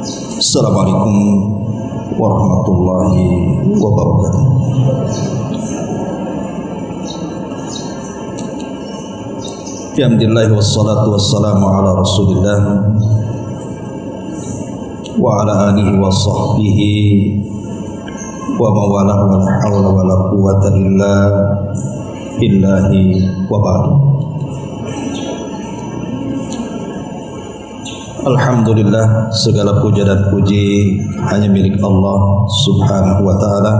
Assalamualaikum warahmatullahi wabarakatuh. Alhamdulillah wassalatu wassalamu ala Rasulillah wa ala alihi wa sahbihi wa mawalah wa la hawla wa la quwwata illa billahi wa ba'du. Alhamdulillah, segala puja dan puji hanya milik Allah Subhanahu wa ta'ala.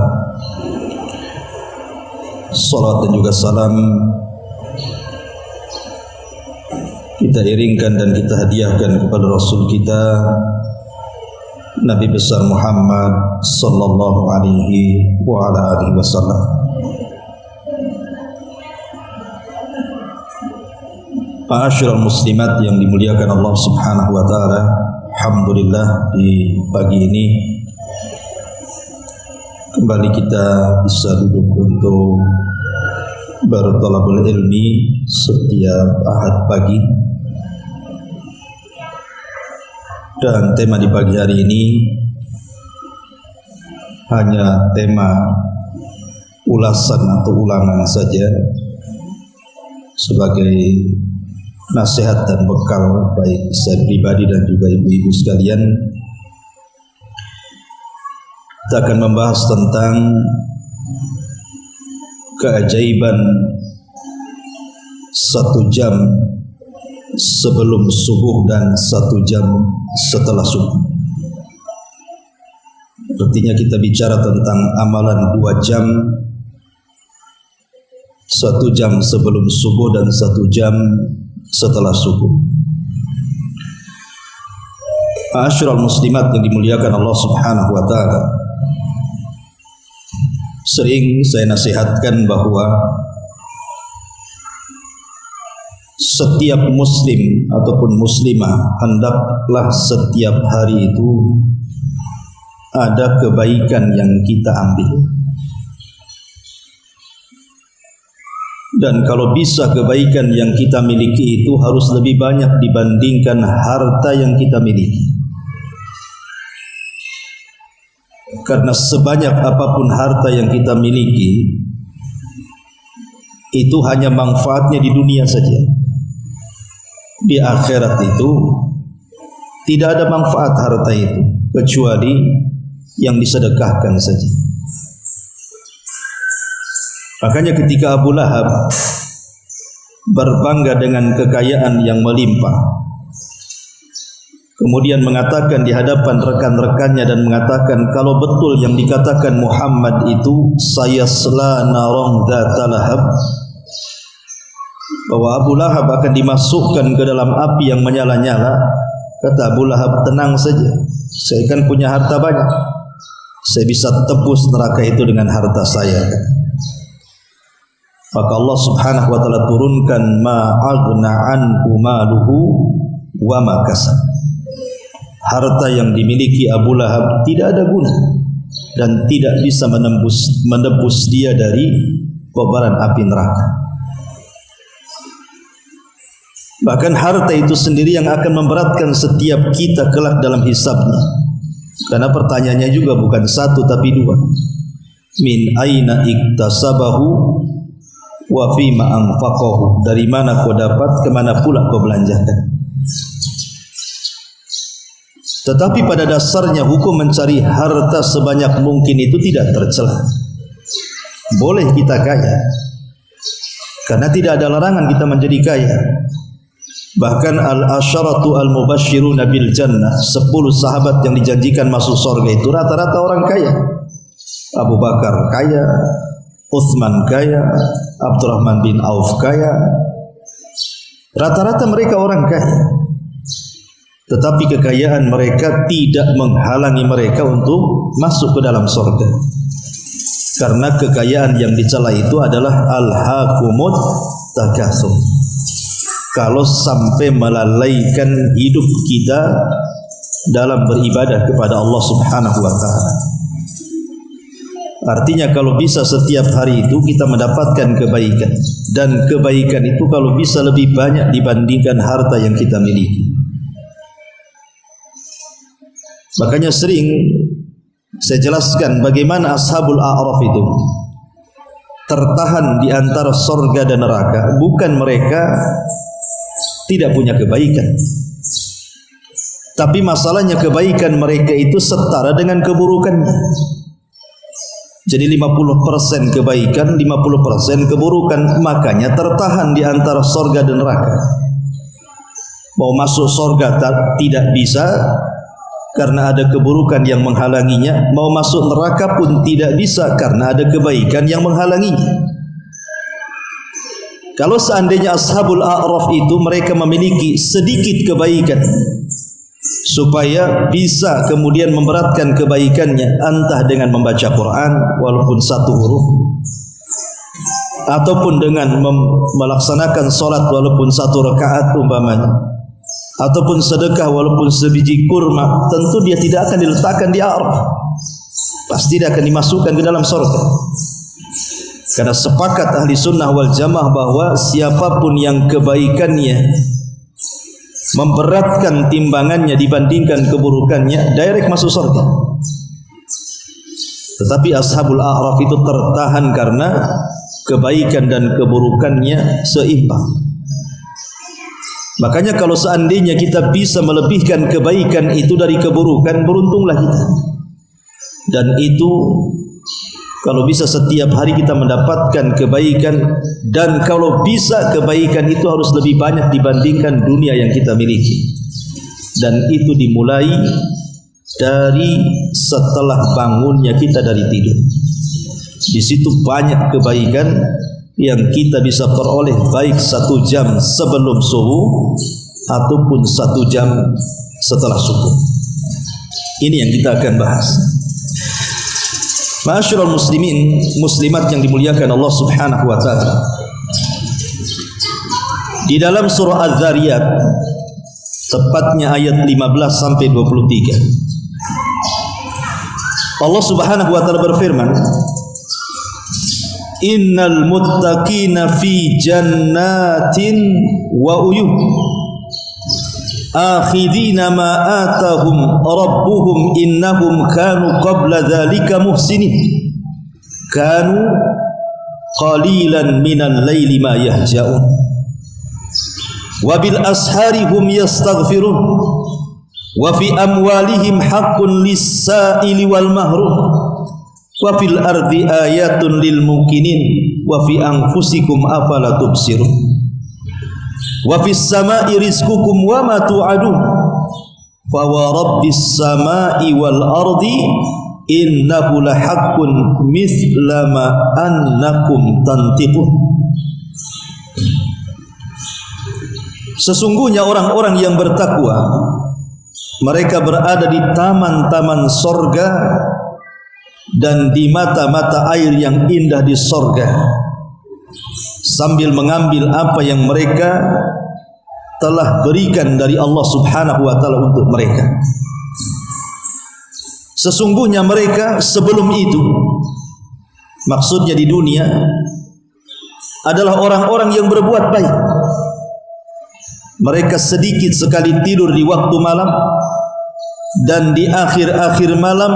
Salat dan juga salam kita iringkan dan kita hadiahkan kepada Rasul kita Nabi besar Muhammad sallallahu alaihi wa ala alihi wasallam. Ma'asyiral muslimat yang dimuliakan Allah Subhanahu wa taala, alhamdulillah di pagi ini kembali kita bisa duduk untuk berthalabul ilmi setiap Ahad pagi. Dan tema di pagi hari ini hanya tema ulasan atau ulangan saja sebagai nasihat dan bekal baik saya pribadi dan juga ibu-ibu sekalian. Kita akan membahas tentang keajaiban 1 jam sebelum subuh dan 1 jam setelah subuh. Artinya kita bicara tentang amalan 2 jam, 1 jam sebelum subuh dan 1 jam setelah subuh. Ma'asyiral muslimat yang dimuliakan Allah Subhanahu wa taala, sering saya nasihatkan bahwa setiap muslim ataupun muslimah hendaklah setiap hari itu ada kebaikan yang kita ambil. Dan kalau bisa kebaikan yang kita miliki itu harus lebih banyak dibandingkan harta yang kita miliki. Karena sebanyak apapun harta yang kita miliki, itu hanya manfaatnya di dunia saja. Di akhirat itu tidak ada manfaat harta itu kecuali yang disedekahkan saja. Makanya ketika Abu Lahab berbangga dengan kekayaan yang melimpah, kemudian mengatakan di hadapan rekan-rekannya dan mengatakan kalau betul yang dikatakan Muhammad itu sayasla naron dzata lahab, bahwa Abu Lahab akan dimasukkan ke dalam api yang menyala-nyala, kata Abu Lahab, tenang saja, saya kan punya harta banyak, saya bisa tebus neraka itu dengan harta saya. Maka Allah Subhanahu wa taala turunkan ma'aghna anhu maluhu wa ma kasab. Harta yang dimiliki Abu Lahab tidak ada guna dan tidak bisa menebus dia dari kobaran api neraka. Bahkan harta itu sendiri yang akan memberatkan setiap kita kelak dalam hisabnya. Karena pertanyaannya juga bukan 1 tapi 2. Min aina iktasabahu wa fima anfaqahu, dari mana kau dapat, kemana pula kau belanjakan. Tetapi pada dasarnya hukum mencari harta sebanyak mungkin itu tidak tercela. Boleh kita kaya, karena tidak ada larangan kita menjadi kaya. Bahkan al-asyaratu al-mubashshiruna bil jannah, 10 sahabat yang dijanjikan masuk surga itu rata-rata orang kaya. Abu Bakar kaya, Utsman kaya, Abdurrahman bin Auf kaya. Rata-rata mereka orang kaya. Tetapi kekayaan mereka tidak menghalangi mereka untuk masuk ke dalam surga. Karena kekayaan yang dicela itu adalah al-hakumut takatsur. Kalau sampai melalaikan hidup kita dalam beribadah kepada Allah Subhanahu wa taala. Artinya kalau bisa setiap hari itu kita mendapatkan kebaikan, dan kebaikan itu kalau bisa lebih banyak dibandingkan harta yang kita miliki. Makanya sering saya jelaskan bagaimana ashabul a'raf itu tertahan di antara surga dan neraka. Bukan mereka tidak punya kebaikan, tapi masalahnya kebaikan mereka itu setara dengan keburukannya. Jadi 50% kebaikan, 50% keburukan, makanya tertahan di antara surga dan neraka. Mau masuk surga tidak bisa karena ada keburukan yang menghalanginya. Mau masuk neraka pun tidak bisa karena ada kebaikan yang menghalanginya. Kalau seandainya ashabul a'raf itu mereka memiliki sedikit kebaikan, supaya bisa kemudian memberatkan kebaikannya, entah dengan membaca Quran walaupun satu huruf, ataupun dengan melaksanakan solat walaupun satu rakaat umpamanya, ataupun sedekah walaupun sebiji kurma, tentu dia tidak akan diletakkan di a'raf, pasti dia akan dimasukkan ke dalam surga. Karena sepakat ahli sunnah wal jamaah bahwa siapapun yang kebaikannya memberatkan timbangannya dibandingkan keburukannya, direct masuk surga. Tetapi ashabul a'raf itu tertahan karena kebaikan dan keburukannya seimbang. Makanya kalau seandainya kita bisa melebihkan kebaikan itu dari keburukan, beruntunglah kita. Dan itu kalau bisa setiap hari kita mendapatkan kebaikan, dan kalau bisa kebaikan itu harus lebih banyak dibandingkan dunia yang kita miliki. Dan itu dimulai dari setelah bangunnya kita dari tidur. Di situ banyak kebaikan yang kita bisa peroleh, baik 1 jam sebelum subuh ataupun 1 jam setelah subuh. Ini yang kita akan bahas. Ma'asyiral muslimin, muslimat yang dimuliakan Allah Subhanahu wa taala. Di dalam surah Az-Zariyat, tepatnya ayat 15 sampai 23. Allah Subhanahu wa taala berfirman, "Innal muttaqina fi jannatin wa uyun, akhidina ma atahum rabbuhum innahum kanu qabla dhalika muhsinin kanu qalilan minal laili ma yahja'un wa bil ashari hum yastaghfirun wa fi amwalihim haqqun lis-sa'ili wal mahrum wa fil ardi ayatun lil mukminin wa fi anfusikum afala tubsirun wa fis samai rizqukum wa ma tu'adun fa wa rabbis samai wal ardi innahu lahaqqun mithla ma annakum tantiqun." Sesungguhnya orang-orang yang bertakwa mereka berada di taman-taman sorga dan di mata-mata air yang indah di sorga, sambil mengambil apa yang mereka telah berikan dari Allah Subhanahu wa taala untuk mereka. Sesungguhnya mereka sebelum itu, maksudnya di dunia, adalah orang-orang yang berbuat baik. Mereka sedikit sekali tidur di waktu malam, dan di akhir-akhir malam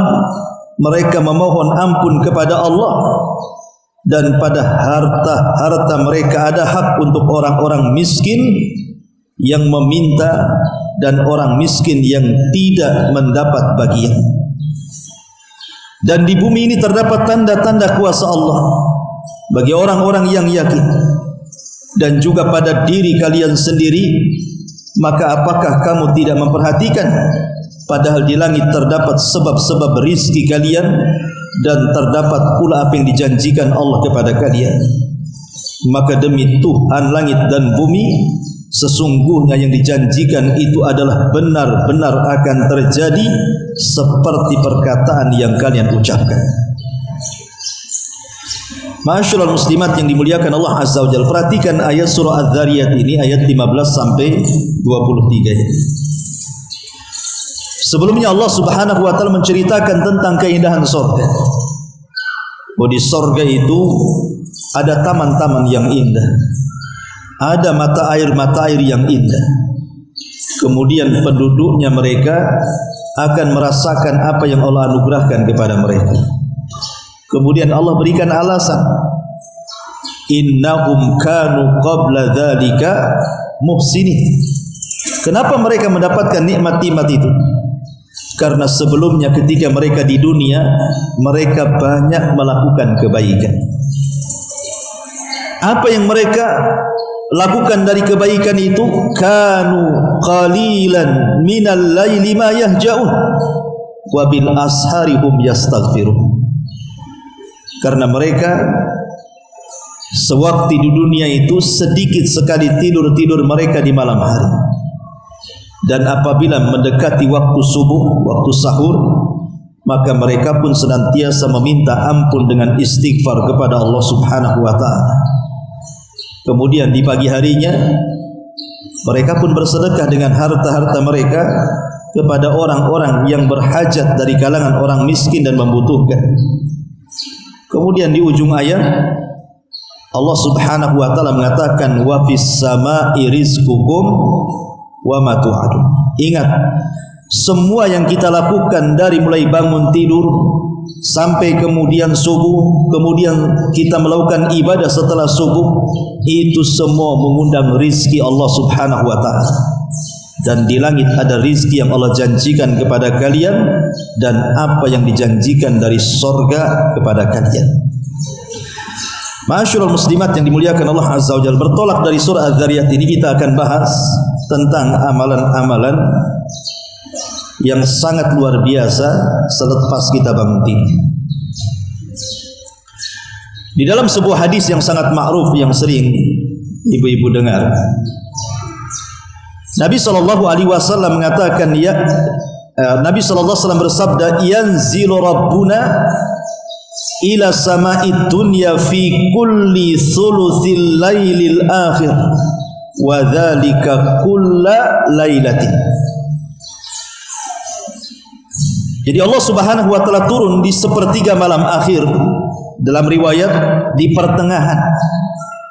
mereka memohon ampun kepada Allah. Dan pada harta mereka ada hak untuk orang-orang miskin yang meminta dan orang miskin yang tidak mendapat bagian. Dan di bumi ini terdapat tanda-tanda kuasa Allah bagi orang-orang yang yakin, dan juga pada diri kalian sendiri. Maka apakah kamu tidak memperhatikan, padahal di langit terdapat sebab-sebab rizki kalian, dan terdapat pula apa yang dijanjikan Allah kepada kalian. Maka demi Tuhan langit dan bumi, sesungguhnya yang dijanjikan itu adalah benar-benar akan terjadi seperti perkataan yang kalian ucapkan. Ma'asyiral muslimat yang dimuliakan Allah Azza wa Jalla, perhatikan ayat surah Az-Zariyat ini, ayat 15 sampai 23 ini. Sebelumnya Allah Subhanahu wa taala menceritakan tentang keindahan surga. Bahwa di surga itu ada taman-taman yang indah, ada mata air yang indah. Kemudian penduduknya mereka akan merasakan apa yang Allah anugerahkan kepada mereka. Kemudian Allah berikan alasan, innahum kanu qabla dzalika muhsinin. Kenapa mereka mendapatkan nikmat-nikmat itu? Karena sebelumnya ketika mereka di dunia, mereka banyak melakukan kebaikan. Apa yang mereka lakukan dari kebaikan itu? Kanu qalilan minal laili ma yahja'un wa bil ashari hum yastaghfirun. Karena mereka sewaktu di dunia itu sedikit sekali tidur mereka di malam hari. Dan apabila mendekati waktu subuh, waktu sahur, maka mereka pun senantiasa meminta ampun dengan istighfar kepada Allah Subhanahu wa ta'ala. Kemudian di pagi harinya mereka pun bersedekah dengan harta-harta mereka kepada orang-orang yang berhajat dari kalangan orang miskin dan membutuhkan. Kemudian di ujung ayat Allah Subhanahu wa ta'ala mengatakan, wa fis sama'i rizqukum wa ma tu'adun. Ingat, semua yang kita lakukan dari mulai bangun tidur sampai kemudian subuh, kemudian kita melakukan ibadah setelah subuh, itu semua mengundang rizki Allah Subhanahu wa ta'ala. Dan di langit ada rizki yang Allah janjikan kepada kalian, dan apa yang dijanjikan dari sorga kepada kalian. Ma'asyiral muslimat yang dimuliakan Allah Azza wa Jalla, bertolak dari surah Az-Zariyat ini kita akan bahas tentang amalan-amalan yang sangat luar biasa selepas kita bangun tidur. Di dalam sebuah hadis yang sangat ma'ruf yang sering ibu-ibu dengar, Nabi SAW mengatakan, Nabi SAW bersabda, yanzilu rabbuna ila sama'id dunya fi kulli thuluthil lailil akhir wa dzalika kulla lailatin. Jadi Allah Subhanahu wa ta'ala turun di sepertiga malam akhir, dalam riwayat di pertengahan.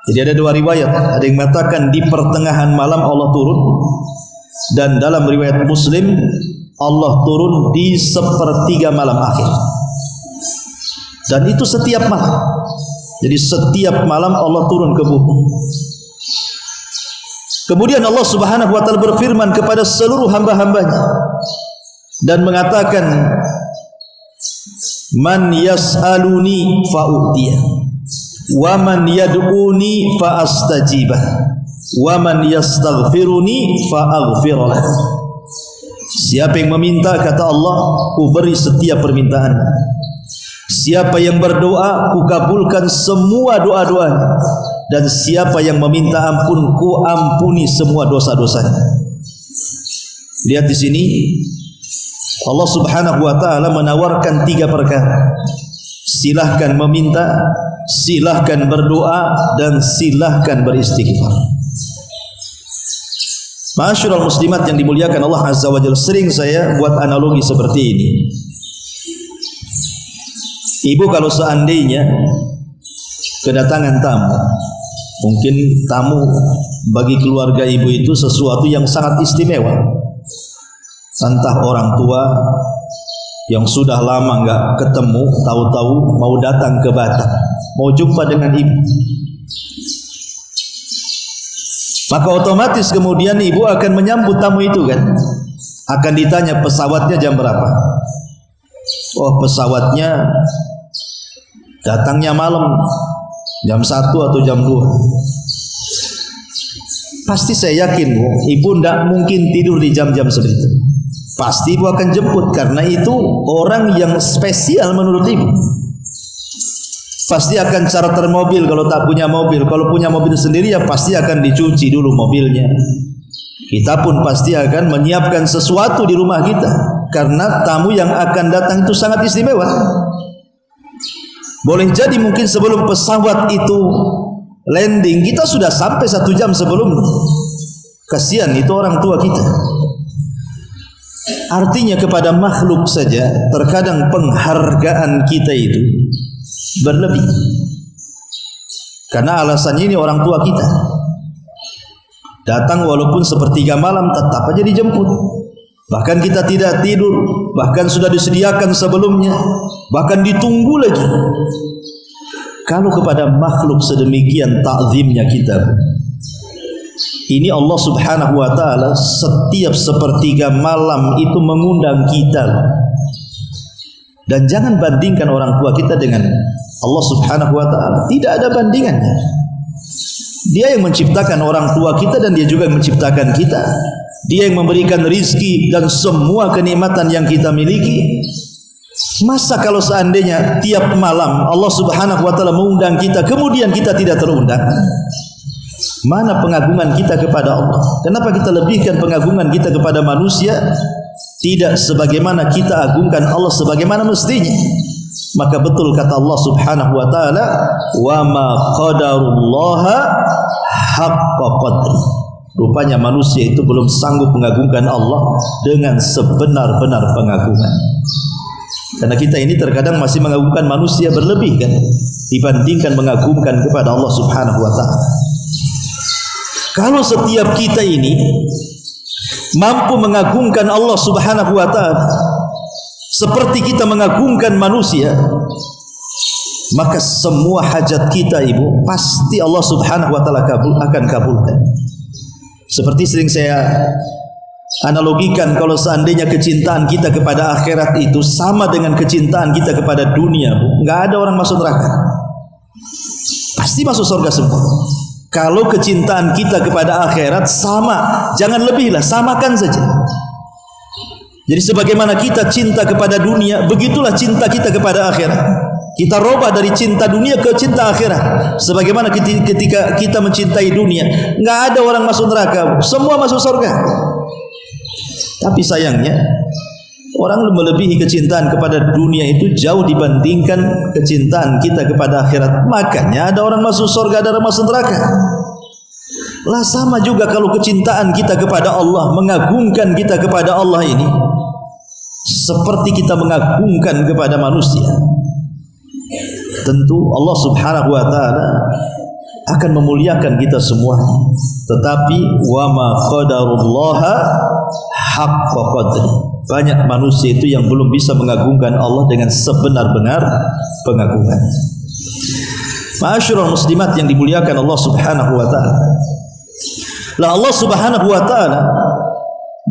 Jadi ada dua riwayat, ada yang mengatakan di pertengahan malam Allah turun, dan dalam riwayat Muslim Allah turun di sepertiga malam akhir. Dan itu setiap malam. Jadi setiap malam Allah turun ke bumi. Kemudian Allah Subhanahu wa ta'ala berfirman kepada seluruh hamba-hambanya dan mengatakan, man yas'aluni fa'u'tiyah wa man yad'uni fa'astajibah wa man yastaghfiruni fa'aghfirlah. Siapa yang meminta, kata Allah, ku beri setiap permintaannya. Siapa yang berdoa, ku kabulkan semua doa-doanya. Dan siapa yang meminta ampun, ku ampuni semua dosa-dosanya. Lihat di sini Allah Subhanahu wa ta'ala menawarkan tiga perkara. Silahkan meminta, silahkan berdoa, dan silahkan beristighfar. Ma'asyiral muslimat yang dimuliakan Allah Azza wa Jalla, sering saya buat analogi seperti ini. Ibu kalau seandainya kedatangan tamu, mungkin tamu bagi keluarga ibu itu sesuatu yang sangat istimewa. Entah orang tua yang sudah lama enggak ketemu, tahu-tahu mau datang ke Batam, mau jumpa dengan ibu. Maka otomatis kemudian ibu akan menyambut tamu itu kan. Akan ditanya pesawatnya jam berapa. Oh, pesawatnya datangnya malam jam 1 atau jam 2. Pasti saya yakin ibu tidak mungkin tidur di jam-jam seperti itu. Pasti ibu akan jemput, karena itu orang yang spesial menurut ibu. Pasti akan charter mobil kalau tak punya mobil. Kalau punya mobil sendiri ya pasti akan dicuci dulu mobilnya. Kita pun pasti akan menyiapkan sesuatu di rumah kita, karena tamu yang akan datang itu sangat istimewa. Boleh jadi mungkin sebelum pesawat itu landing, kita sudah sampai 1 jam sebelum. Kasihan itu orang tua kita. Artinya kepada makhluk saja terkadang penghargaan kita itu berlebih. Karena alasannya ini orang tua kita. Datang walaupun sepertiga malam tetap aja dijemput. Bahkan kita tidak tidur, bahkan sudah disediakan sebelumnya, bahkan ditunggu lagi. Kalau kepada makhluk sedemikian takzimnya kita, ini Allah Subhanahu wa ta'ala setiap sepertiga malam itu mengundang kita. Dan jangan bandingkan orang tua kita dengan Allah Subhanahu wa ta'ala. Tidak ada bandingannya. Dia yang menciptakan orang tua kita dan dia juga yang menciptakan kita. Dia yang memberikan rizki dan semua kenikmatan yang kita miliki. Masa kalau seandainya tiap malam Allah Subhanahu wa ta'ala mengundang kita, kemudian kita tidak terundang? Mana pengagungan kita kepada Allah? Kenapa kita lebihkan pengagungan kita kepada manusia? Tidak sebagaimana kita agungkan Allah sebagaimana mestinya. Maka betul kata Allah Subhanahu wa ta'ala, wa ma qadarullaha haqqa qadri. Rupanya manusia itu belum sanggup mengagungkan Allah dengan sebenar-benar pengagungan. Karena kita ini terkadang masih mengagungkan manusia berlebih kan, dibandingkan mengagungkan kepada Allah Subhanahu wa ta'ala. Kalau setiap kita ini mampu mengagungkan Allah Subhanahu wa ta'ala seperti kita mengagungkan manusia, maka semua hajat kita ibu pasti Allah Subhanahu wa ta'ala akan kabulkan. Seperti sering saya analogikan, kalau seandainya kecintaan kita kepada akhirat itu sama dengan kecintaan kita kepada dunia, enggak ada orang masuk neraka, pasti masuk surga semua. Kalau kecintaan kita kepada akhirat sama, jangan lebih lah, samakan saja. Jadi sebagaimana kita cinta kepada dunia, begitulah cinta kita kepada akhirat. Kita robah dari cinta dunia ke cinta akhirat. Sebagaimana ketika kita mencintai dunia, enggak ada orang masuk neraka, semua masuk surga. Tapi sayangnya orang melebihi kecintaan kepada dunia itu jauh dibandingkan kecintaan kita kepada akhirat. Makanya ada orang masuk surga, ada orang masuk neraka. Lah sama juga kalau kecintaan kita kepada Allah, mengagungkan kita kepada Allah ini seperti kita mengagungkan kepada manusia. Tentu Allah Subhanahu wa ta'ala akan memuliakan kita semua. Tetapi wa ma qadarullaha haqqa qadri. Banyak manusia itu yang belum bisa mengagungkan Allah dengan sebenar-benar pengagungan. Ma'asyiral muslimat yang dimuliakan Allah Subhanahu wa ta'ala. Lah Allah Subhanahu wa ta'ala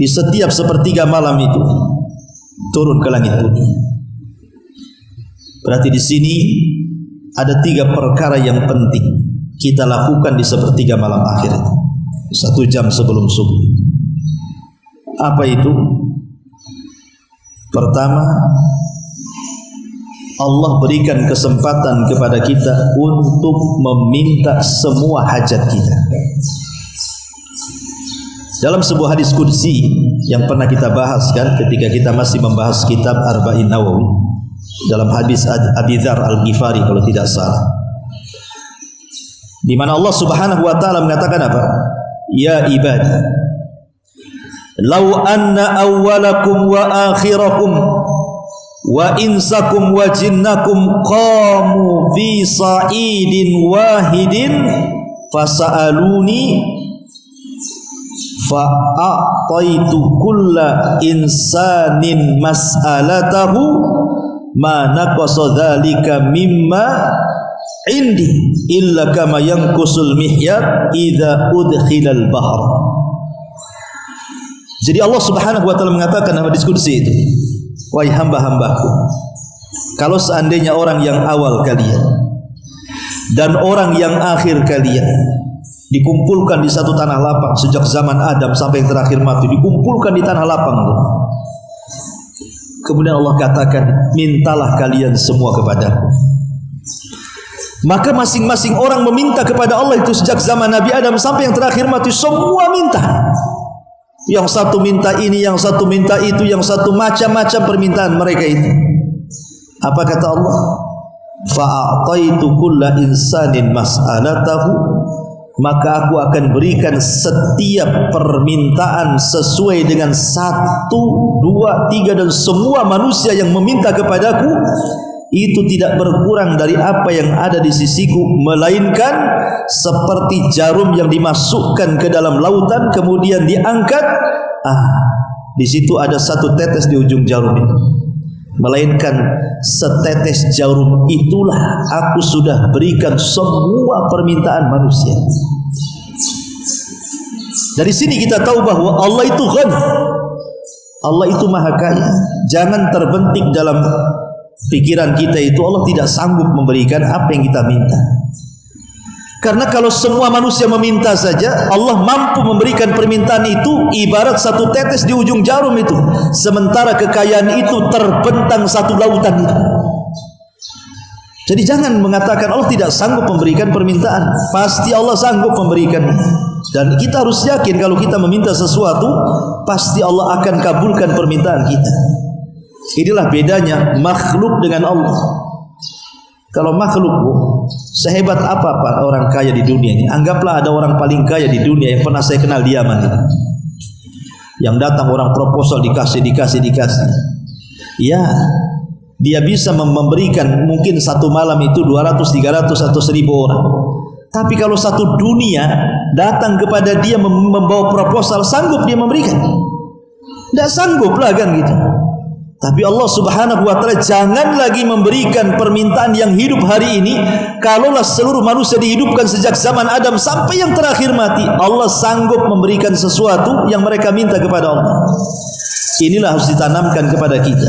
di setiap sepertiga malam itu turun ke langit dunia. Berarti di sini ada 3 perkara yang penting kita lakukan di sepertiga malam akhir itu, 1 jam sebelum subuh. Apa itu? Pertama, Allah berikan kesempatan kepada kita untuk meminta semua hajat kita. Dalam sebuah hadis qudsi yang pernah kita bahas kan ketika kita masih membahas kitab Arba'in Nawawi, dalam hadis Abi Dzar Al-Ghifari kalau tidak salah, di mana Allah Subhanahu wa ta'ala mengatakan apa? Ya ibadi, law anna awwalakum wa akhirakum wa insakum wa jinnakum qamu fi sa'idin wahidin fasa'aluni fa'ataitu kulla insanin mas'alatahu ma naqasa dzalika mimma indi illa kama yanqusul mihyat idza udkhilal bahr. Jadi Allah Subhanahu wa ta'ala mengatakan dalam hadis qudsi itu, wahai hamba-hambaku, kalau seandainya orang yang awal kalian dan orang yang akhir kalian dikumpulkan di satu tanah lapang, sejak zaman Adam sampai yang terakhir mati, dikumpulkan di tanah lapang, kemudian Allah katakan, mintalah kalian semua kepadaku. Maka masing-masing orang meminta kepada Allah itu sejak zaman Nabi Adam sampai yang terakhir mati, semua minta. Yang satu minta ini, yang satu minta itu, yang satu macam-macam permintaan mereka itu. Apa kata Allah? Fa'ataitu kulla insanin mas'alatahu, maka aku akan berikan setiap permintaan sesuai dengan 1, 2, 3 dan semua manusia yang meminta kepadaku itu tidak berkurang dari apa yang ada di sisiku, melainkan seperti jarum yang dimasukkan ke dalam lautan kemudian diangkat, di situ ada satu tetes di ujung jarum itu, melainkan setetes jarum itulah aku sudah berikan semua permintaan manusia. Dari sini kita tahu bahwa Allah itu ghani, Allah itu maha kaya. Jangan terbentik dalam pikiran kita itu Allah tidak sanggup memberikan apa yang kita minta. Karena kalau semua manusia meminta saja, Allah mampu memberikan permintaan itu ibarat satu tetes di ujung jarum itu. Sementara kekayaan itu terbentang satu lautan itu. Jadi jangan mengatakan Allah tidak sanggup memberikan permintaan. Pasti Allah sanggup memberikan. Dan kita harus yakin kalau kita meminta sesuatu, pasti Allah akan kabulkan permintaan kita. Inilah bedanya makhluk dengan Allah. Kalau makhluk, sehebat apa orang kaya di dunia ini, anggaplah ada orang paling kaya di dunia yang pernah saya kenal di Yaman itu, yang datang orang proposal dikasih. Ya, dia bisa memberikan mungkin satu malam itu 200, 300 atau 1000 orang. Tapi kalau satu dunia datang kepada dia membawa proposal, sanggup dia memberikan? Tidak sanggup lah kan gitu. Tapi Allah subhanahu wa ta'ala jangan lagi memberikan permintaan yang hidup hari ini. Kalaulah seluruh manusia dihidupkan sejak zaman Adam sampai yang terakhir mati, Allah sanggup memberikan sesuatu yang mereka minta kepada Allah. Inilah harus ditanamkan kepada kita,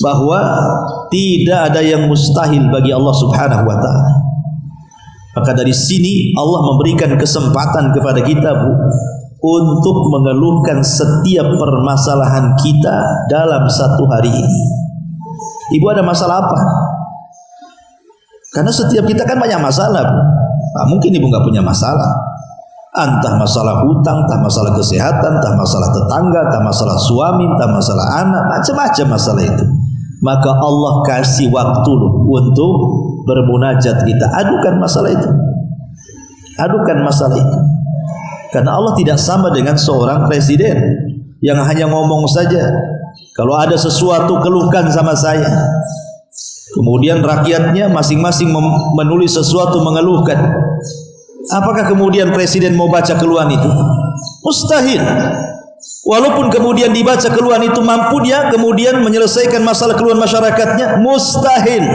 bahwa tidak ada yang mustahil bagi Allah subhanahu wa ta'ala. Maka dari sini Allah memberikan kesempatan kepada kita, Bu, untuk mengeluhkan setiap permasalahan kita dalam satu hari ini. Ibu ada masalah apa? Karena setiap kita kan banyak masalah, Bu. Nah, mungkin ibu nggak punya masalah. Entah masalah hutang, entah masalah kesehatan, entah masalah tetangga, entah masalah suami, entah masalah anak, macam-macam masalah itu. Maka Allah kasih waktu untuk bermunajat kita. Adukan masalah itu. Adukan masalah itu. Karena Allah tidak sama dengan seorang presiden yang hanya ngomong saja. Kalau ada sesuatu keluhkan sama saya. Kemudian rakyatnya masing-masing menulis sesuatu mengeluhkan. Apakah kemudian presiden mau baca keluhan itu? Mustahil. Walaupun kemudian dibaca keluhan itu, mampu dia kemudian menyelesaikan masalah keluhan masyarakatnya? Mustahil.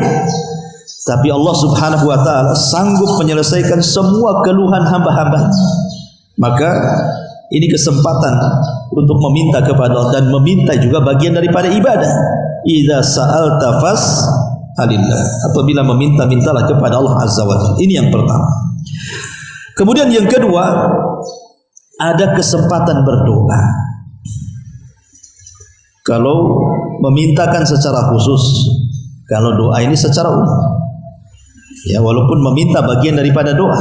Tapi Allah subhanahu wa ta'ala sanggup menyelesaikan semua keluhan hamba-hamba. Maka ini kesempatan untuk meminta kepada Allah, dan meminta juga bagian daripada ibadah. Idza sa'alta fas'alillah. Apabila meminta, mintalah kepada Allah azza wa jalla. Ini yang pertama. Kemudian yang kedua, ada kesempatan berdoa. Kalau memintakan secara khusus, kalau doa ini secara umum. Ya, walaupun meminta bagian daripada doa,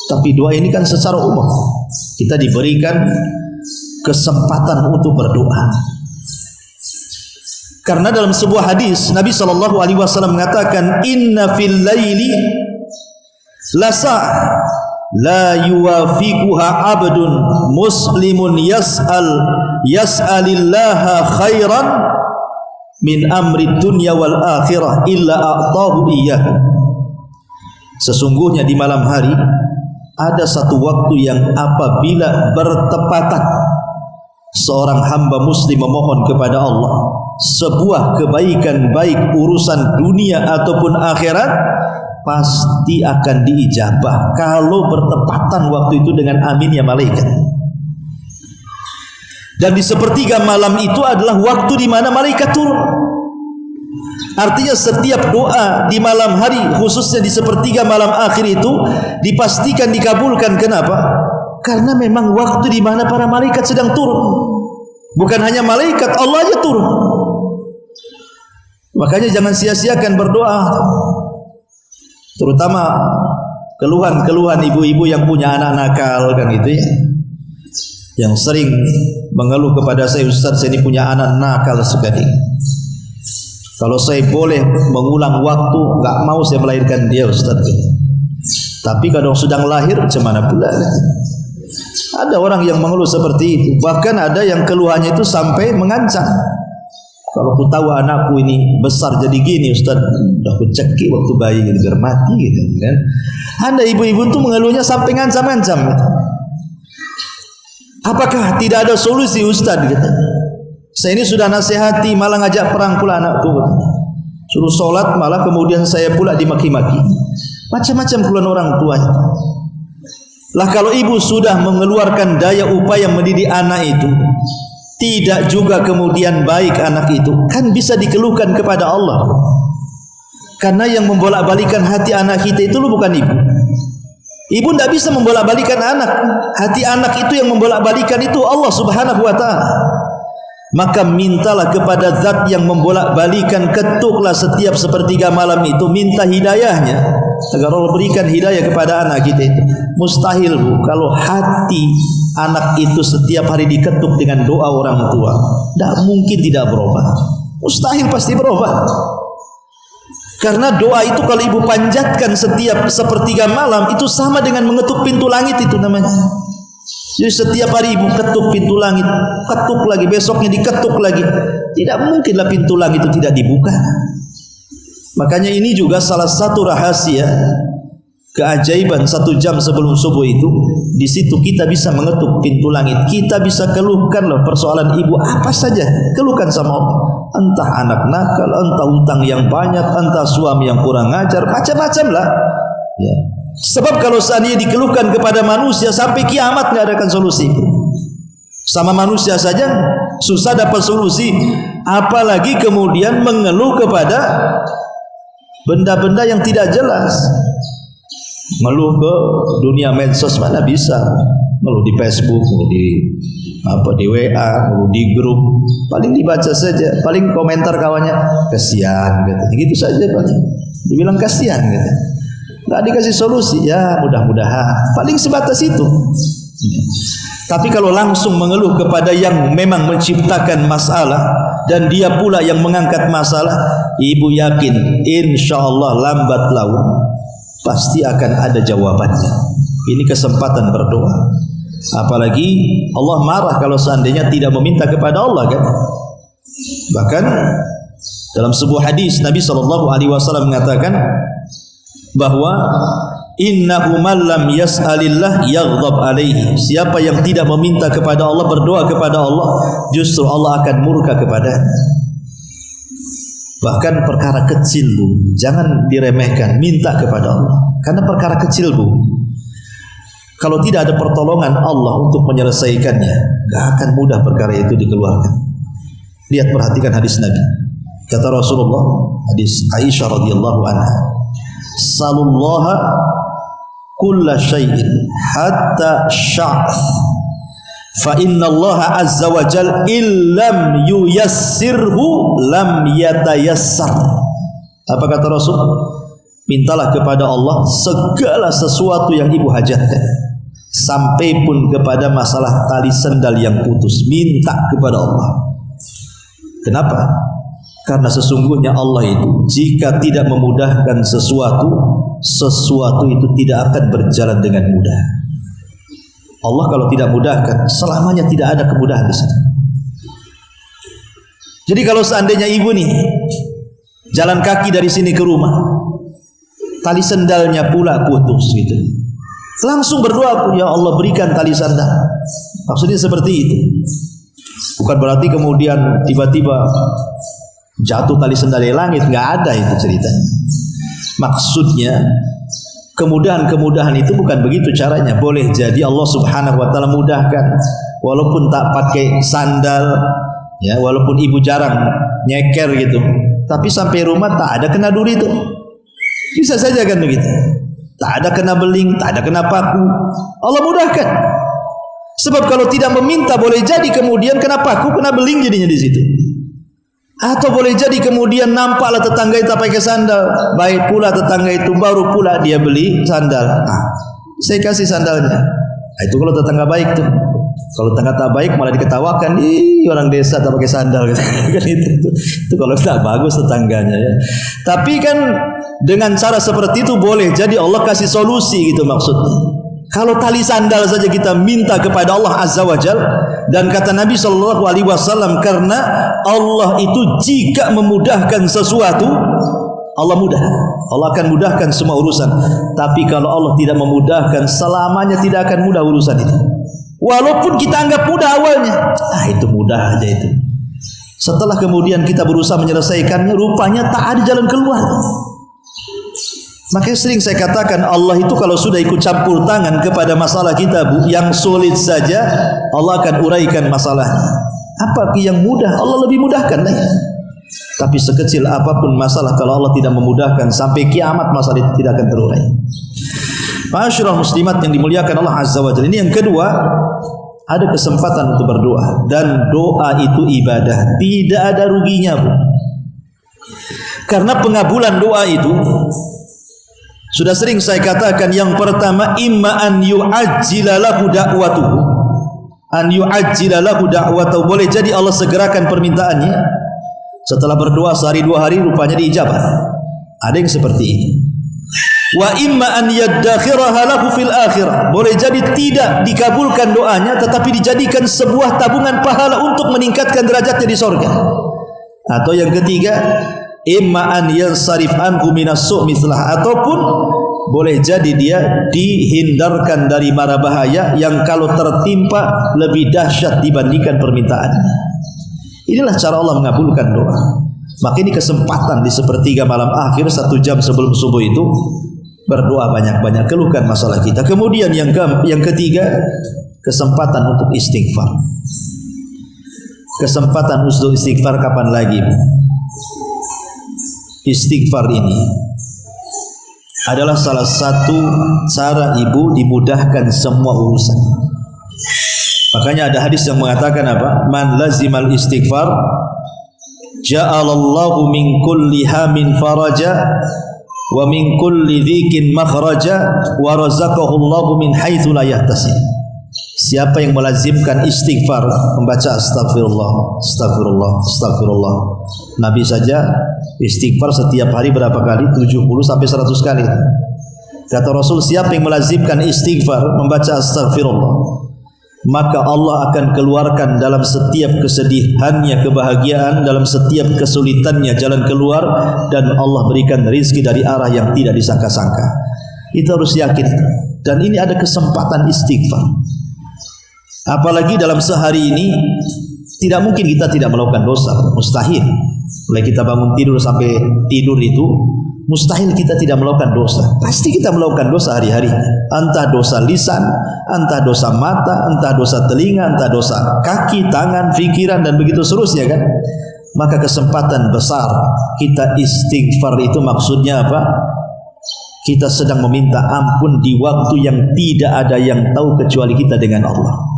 tapi doa ini kan secara umum. Kita diberikan kesempatan untuk berdoa. Karena dalam sebuah hadis Nabi SAW mengatakan, Inna fil laili lasa' la yuwafiquha abdun muslimun yas'alillaha khairan min amri dunya wal akhirah illa a'tahu iyyahu. Sesungguhnya di malam hari ada satu waktu yang apabila bertepatan seorang hamba muslim memohon kepada Allah sebuah kebaikan, baik urusan dunia ataupun akhirat, pasti akan diijabah kalau bertepatan waktu itu dengan aminnya malaikat. Dan di sepertiga malam itu adalah waktu di mana malaikat turun. Artinya setiap doa di malam hari, khususnya di sepertiga malam akhir itu, dipastikan dikabulkan. Kenapa? Karena memang waktu di mana para malaikat sedang turun. Bukan hanya malaikat, Allah aja turun. Makanya jangan sia-siakan berdoa. Terutama keluhan-keluhan ibu-ibu yang punya anak nakal kan gitu ya, yang sering mengeluh kepada saya, Ustaz, saya ini punya anak nakal sekali. Kalau saya boleh mengulang waktu, nggak mau saya melahirkan dia, Ustaz. Tapi kalau sedang lahir, macam mana pula? Ada orang yang mengeluh seperti itu. Bahkan ada yang keluhannya itu sampai mengancam. Kalau ku tahu anakku ini besar jadi gini, Ustaz, udah ku cekik waktu bayi biar mati gitu kan. Ada ibu-ibu itu mengeluhnya sampai ngancam-ngancam. Apakah tidak ada solusi, Ustaz? Gitu. Saya ini sudah nasihati, malah ngajak perang pula anakku. Suruh sholat, malah kemudian saya pula dimaki-maki. Macam-macam keluhan orang tuanya. Lah kalau ibu sudah mengeluarkan daya upaya mendidik anak itu, tidak juga kemudian baik anak itu, kan bisa dikeluhkan kepada Allah. Karena yang membolak-balikan hati anak kita itu bukan ibu. Ibu tidak bisa membolak-balikan anak. Hati anak itu yang membolak-balikan itu Allah Subhanahu wa ta'ala. Maka mintalah kepada zat yang membolak-balikan, ketuklah setiap sepertiga malam itu, minta hidayahnya agar Allah berikan hidayah kepada anak kita itu. Mustahil Bu, kalau hati anak itu setiap hari diketuk dengan doa orang tua, tidak mungkin tidak berubah. Mustahil pasti berubah. Karena doa itu kalau ibu panjatkan setiap sepertiga malam, itu sama dengan mengetuk pintu langit itu namanya. Jadi setiap hari ibu ketuk pintu langit, ketuk lagi, besoknya diketuk lagi. Tidak mungkinlah pintu langit itu tidak dibuka. Makanya ini juga salah satu rahasia keajaiban 1 jam sebelum subuh itu. Di situ kita bisa mengetuk pintu langit. Kita bisa keluhkan loh persoalan ibu apa saja, keluhkan sama Allah. Entah anak nakal, entah hutang yang banyak, entah suami yang kurang ajar, macam-macam lah. Ya. Sebab kalau seandainya dikeluhkan kepada manusia sampai kiamat nggak ada akan solusi. Sama manusia saja susah dapat solusi, apalagi kemudian mengeluh kepada benda-benda yang tidak jelas. Ngeluh ke dunia medsos mana bisa, ngeluh di Facebook, ngeluh di WA, ngeluh di grup, paling dibaca saja, paling komentar kawannya kasihan katanya, gitu saja paling dibilang kasihan gitu. Nggak dikasih solusi, ya mudah-mudahan paling sebatas itu. Tapi kalau langsung mengeluh kepada yang memang menciptakan masalah dan dia pula yang mengangkat masalah, ibu yakin insya Allah lambat laun pasti akan ada jawabannya. Ini kesempatan berdoa. Apalagi Allah marah kalau seandainya tidak meminta kepada Allah kan. Bahkan dalam sebuah hadis Nabi SAW mengatakan bahwa innahu man lam yas'alillah yaghdab alaihi. Siapa yang tidak meminta kepada Allah, berdoa kepada Allah, justru Allah akan murka kepadanya. Bahkan perkara kecil Bu, jangan diremehkan, minta kepada Allah. Karena perkara kecil Bu, kalau tidak ada pertolongan Allah untuk menyelesaikannya, gak akan mudah perkara itu dikeluarkan. Lihat, perhatikan hadis Nabi. Kata Rasulullah, hadis Aisyah radhiyallahu anha, salullaha kulla syai'in hatta sya'th fa inna Allah azza wa jal illam yuyassirhu lam yatayassar. Apa kata Rasul? Mintalah kepada Allah segala sesuatu yang ibu hajatkan, sampai pun kepada masalah tali sendal yang putus, minta kepada Allah. Kenapa? Karena sesungguhnya Allah itu jika tidak memudahkan sesuatu, sesuatu itu tidak akan berjalan dengan mudah. Allah kalau tidak mudahkan, selamanya tidak ada kemudahan di situ. Jadi kalau seandainya ibu nih jalan kaki dari sini ke rumah, tali sendalnya pula putus gitu, langsung berdoa, ya Allah berikan tali sandal. Maksudnya seperti itu. Bukan berarti kemudian tiba-tiba jatuh tali sandal dari langit, nggak ada itu ceritanya. Maksudnya kemudahan-kemudahan itu bukan begitu caranya. Boleh jadi Allah Subhanahu wa taala mudahkan walaupun tak pakai sandal, ya, walaupun ibu jarang nyeker gitu, tapi sampai rumah tak ada kena duri itu. Bisa saja kan begitu. Tak ada kena beling, tak ada kena paku. Allah mudahkan. Sebab kalau tidak meminta boleh jadi kemudian kena paku, kena beling jadinya di situ. Atau boleh jadi kemudian nampaklah tetangga itu pakai sandal, baik pula tetangga itu baru pula dia beli sandal. Nah, saya kasih sandalnya. Nah, itu kalau tetangga baik tuh. Kalau tetangga tak baik malah diketawakan, ih orang desa tak pakai sandal gitu. Itu kalau tak bagus tetangganya ya. Tapi kan dengan cara seperti itu boleh jadi Allah kasih solusi gitu maksudnya. Kalau tali sandal saja kita minta kepada Allah Azza wa Jal, dan kata Nabi SAW, karena Allah itu jika memudahkan sesuatu, Allah mudah, Allah akan mudahkan semua urusan. Tapi kalau Allah tidak memudahkan, selamanya tidak akan mudah urusan itu. Walaupun kita anggap mudah awalnya, itu mudah aja itu. Setelah kemudian kita berusaha menyelesaikannya, rupanya tak ada jalan keluar. Makanya sering saya katakan, Allah itu kalau sudah ikut campur tangan kepada masalah kita, yang sulit saja Allah akan uraikan masalahnya. Apa yang mudah Allah lebih mudahkan lah. Tapi sekecil apapun masalah, kalau Allah tidak memudahkan, sampai kiamat masalah itu tidak akan terurai. Ma'asyiral muslimat yang dimuliakan Allah Azza wa Jalla. Ini yang kedua, ada kesempatan untuk berdoa, dan doa itu ibadah, tidak ada ruginya, Bu. Karena pengabulan doa itu sudah sering saya katakan, yang pertama, imma an yu'ajjila lahu da'watuhu. An yu'ajjila lahu da'watuhu, boleh jadi Allah segerakan permintaannya. Setelah berdoa sehari dua hari, rupanya diijabah. Ada yang seperti ini. Wa imma an yaddakhiraha lahu fil akhirah, boleh jadi tidak dikabulkan doanya, tetapi dijadikan sebuah tabungan pahala untuk meningkatkan derajatnya di sorga. Atau yang ketiga, imma an yansarif anhu minas su' mislah, ataupun boleh jadi dia dihindarkan dari mara bahaya yang kalau tertimpa lebih dahsyat dibandingkan permintaannya. Inilah cara Allah mengabulkan doa. Maka ini kesempatan di sepertiga malam akhir, 1 jam sebelum subuh itu, berdoa banyak-banyak, keluhkan masalah kita. Kemudian yang ketiga, kesempatan untuk istighfar. Kesempatan untuk istighfar kapan lagi? Istighfar ini adalah salah satu cara ibu dimudahkan semua urusan. Makanya ada hadis yang mengatakan apa? Man lazimal istighfar ja'alallahu min kulli hamin faraja wa min kulli dhikin makhraja wa razaqahu Allahu min haitsu la yahtasib. Siapa yang melazimkan istighfar, membaca astagfirullah, astagfirullah, astagfirullah. Nabi saja istighfar setiap hari berapa kali? 70 sampai 100 kali. Kata Rasul, siapa yang melazimkan istighfar, membaca astagfirullah, maka Allah akan keluarkan dalam setiap kesedihannya kebahagiaan, dalam setiap kesulitannya jalan keluar, dan Allah berikan rezeki dari arah yang tidak disangka-sangka. Itu harus yakin. Dan ini ada kesempatan istighfar. Apalagi dalam sehari ini, tidak mungkin kita tidak melakukan dosa, mustahil. Mulai kita bangun tidur sampai tidur itu, mustahil kita tidak melakukan dosa. Pasti kita melakukan dosa hari-hari. Entah dosa lisan, entah dosa mata, entah dosa telinga, entah dosa kaki, tangan, pikiran, dan begitu seterusnya kan. Maka kesempatan besar kita istighfar itu maksudnya apa? Kita sedang meminta ampun di waktu yang tidak ada yang tahu kecuali kita dengan Allah.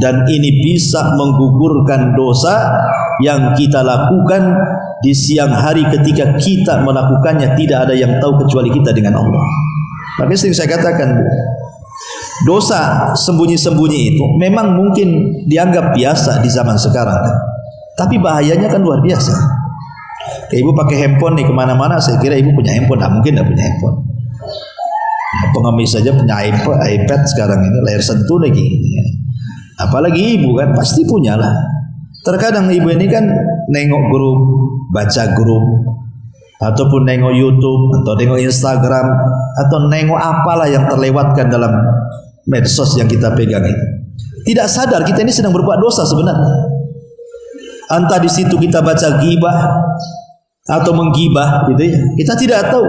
Dan ini bisa menggugurkan dosa yang kita lakukan di siang hari ketika kita melakukannya tidak ada yang tahu kecuali kita dengan Allah. Makanya sering saya katakan, dosa sembunyi-sembunyi itu memang mungkin dianggap biasa di zaman sekarang kan? Tapi bahayanya kan luar biasa. Ibu pakai handphone nih kemana-mana, saya kira ibu punya handphone, nah, mungkin tidak punya handphone. Pengemis saja punya iPad sekarang ini, layar sentuh lagi. Apalagi ibu kan pasti punyalah. Terkadang ibu ini kan nengok grup, baca grup, ataupun nengok YouTube, atau nengok Instagram, atau nengok apalah yang terlewatkan dalam medsos yang kita pegang itu. Tidak sadar kita ini sedang berbuat dosa sebenarnya. Entah di situ kita baca ghibah atau menggibah gitu ya. Kita tidak tahu.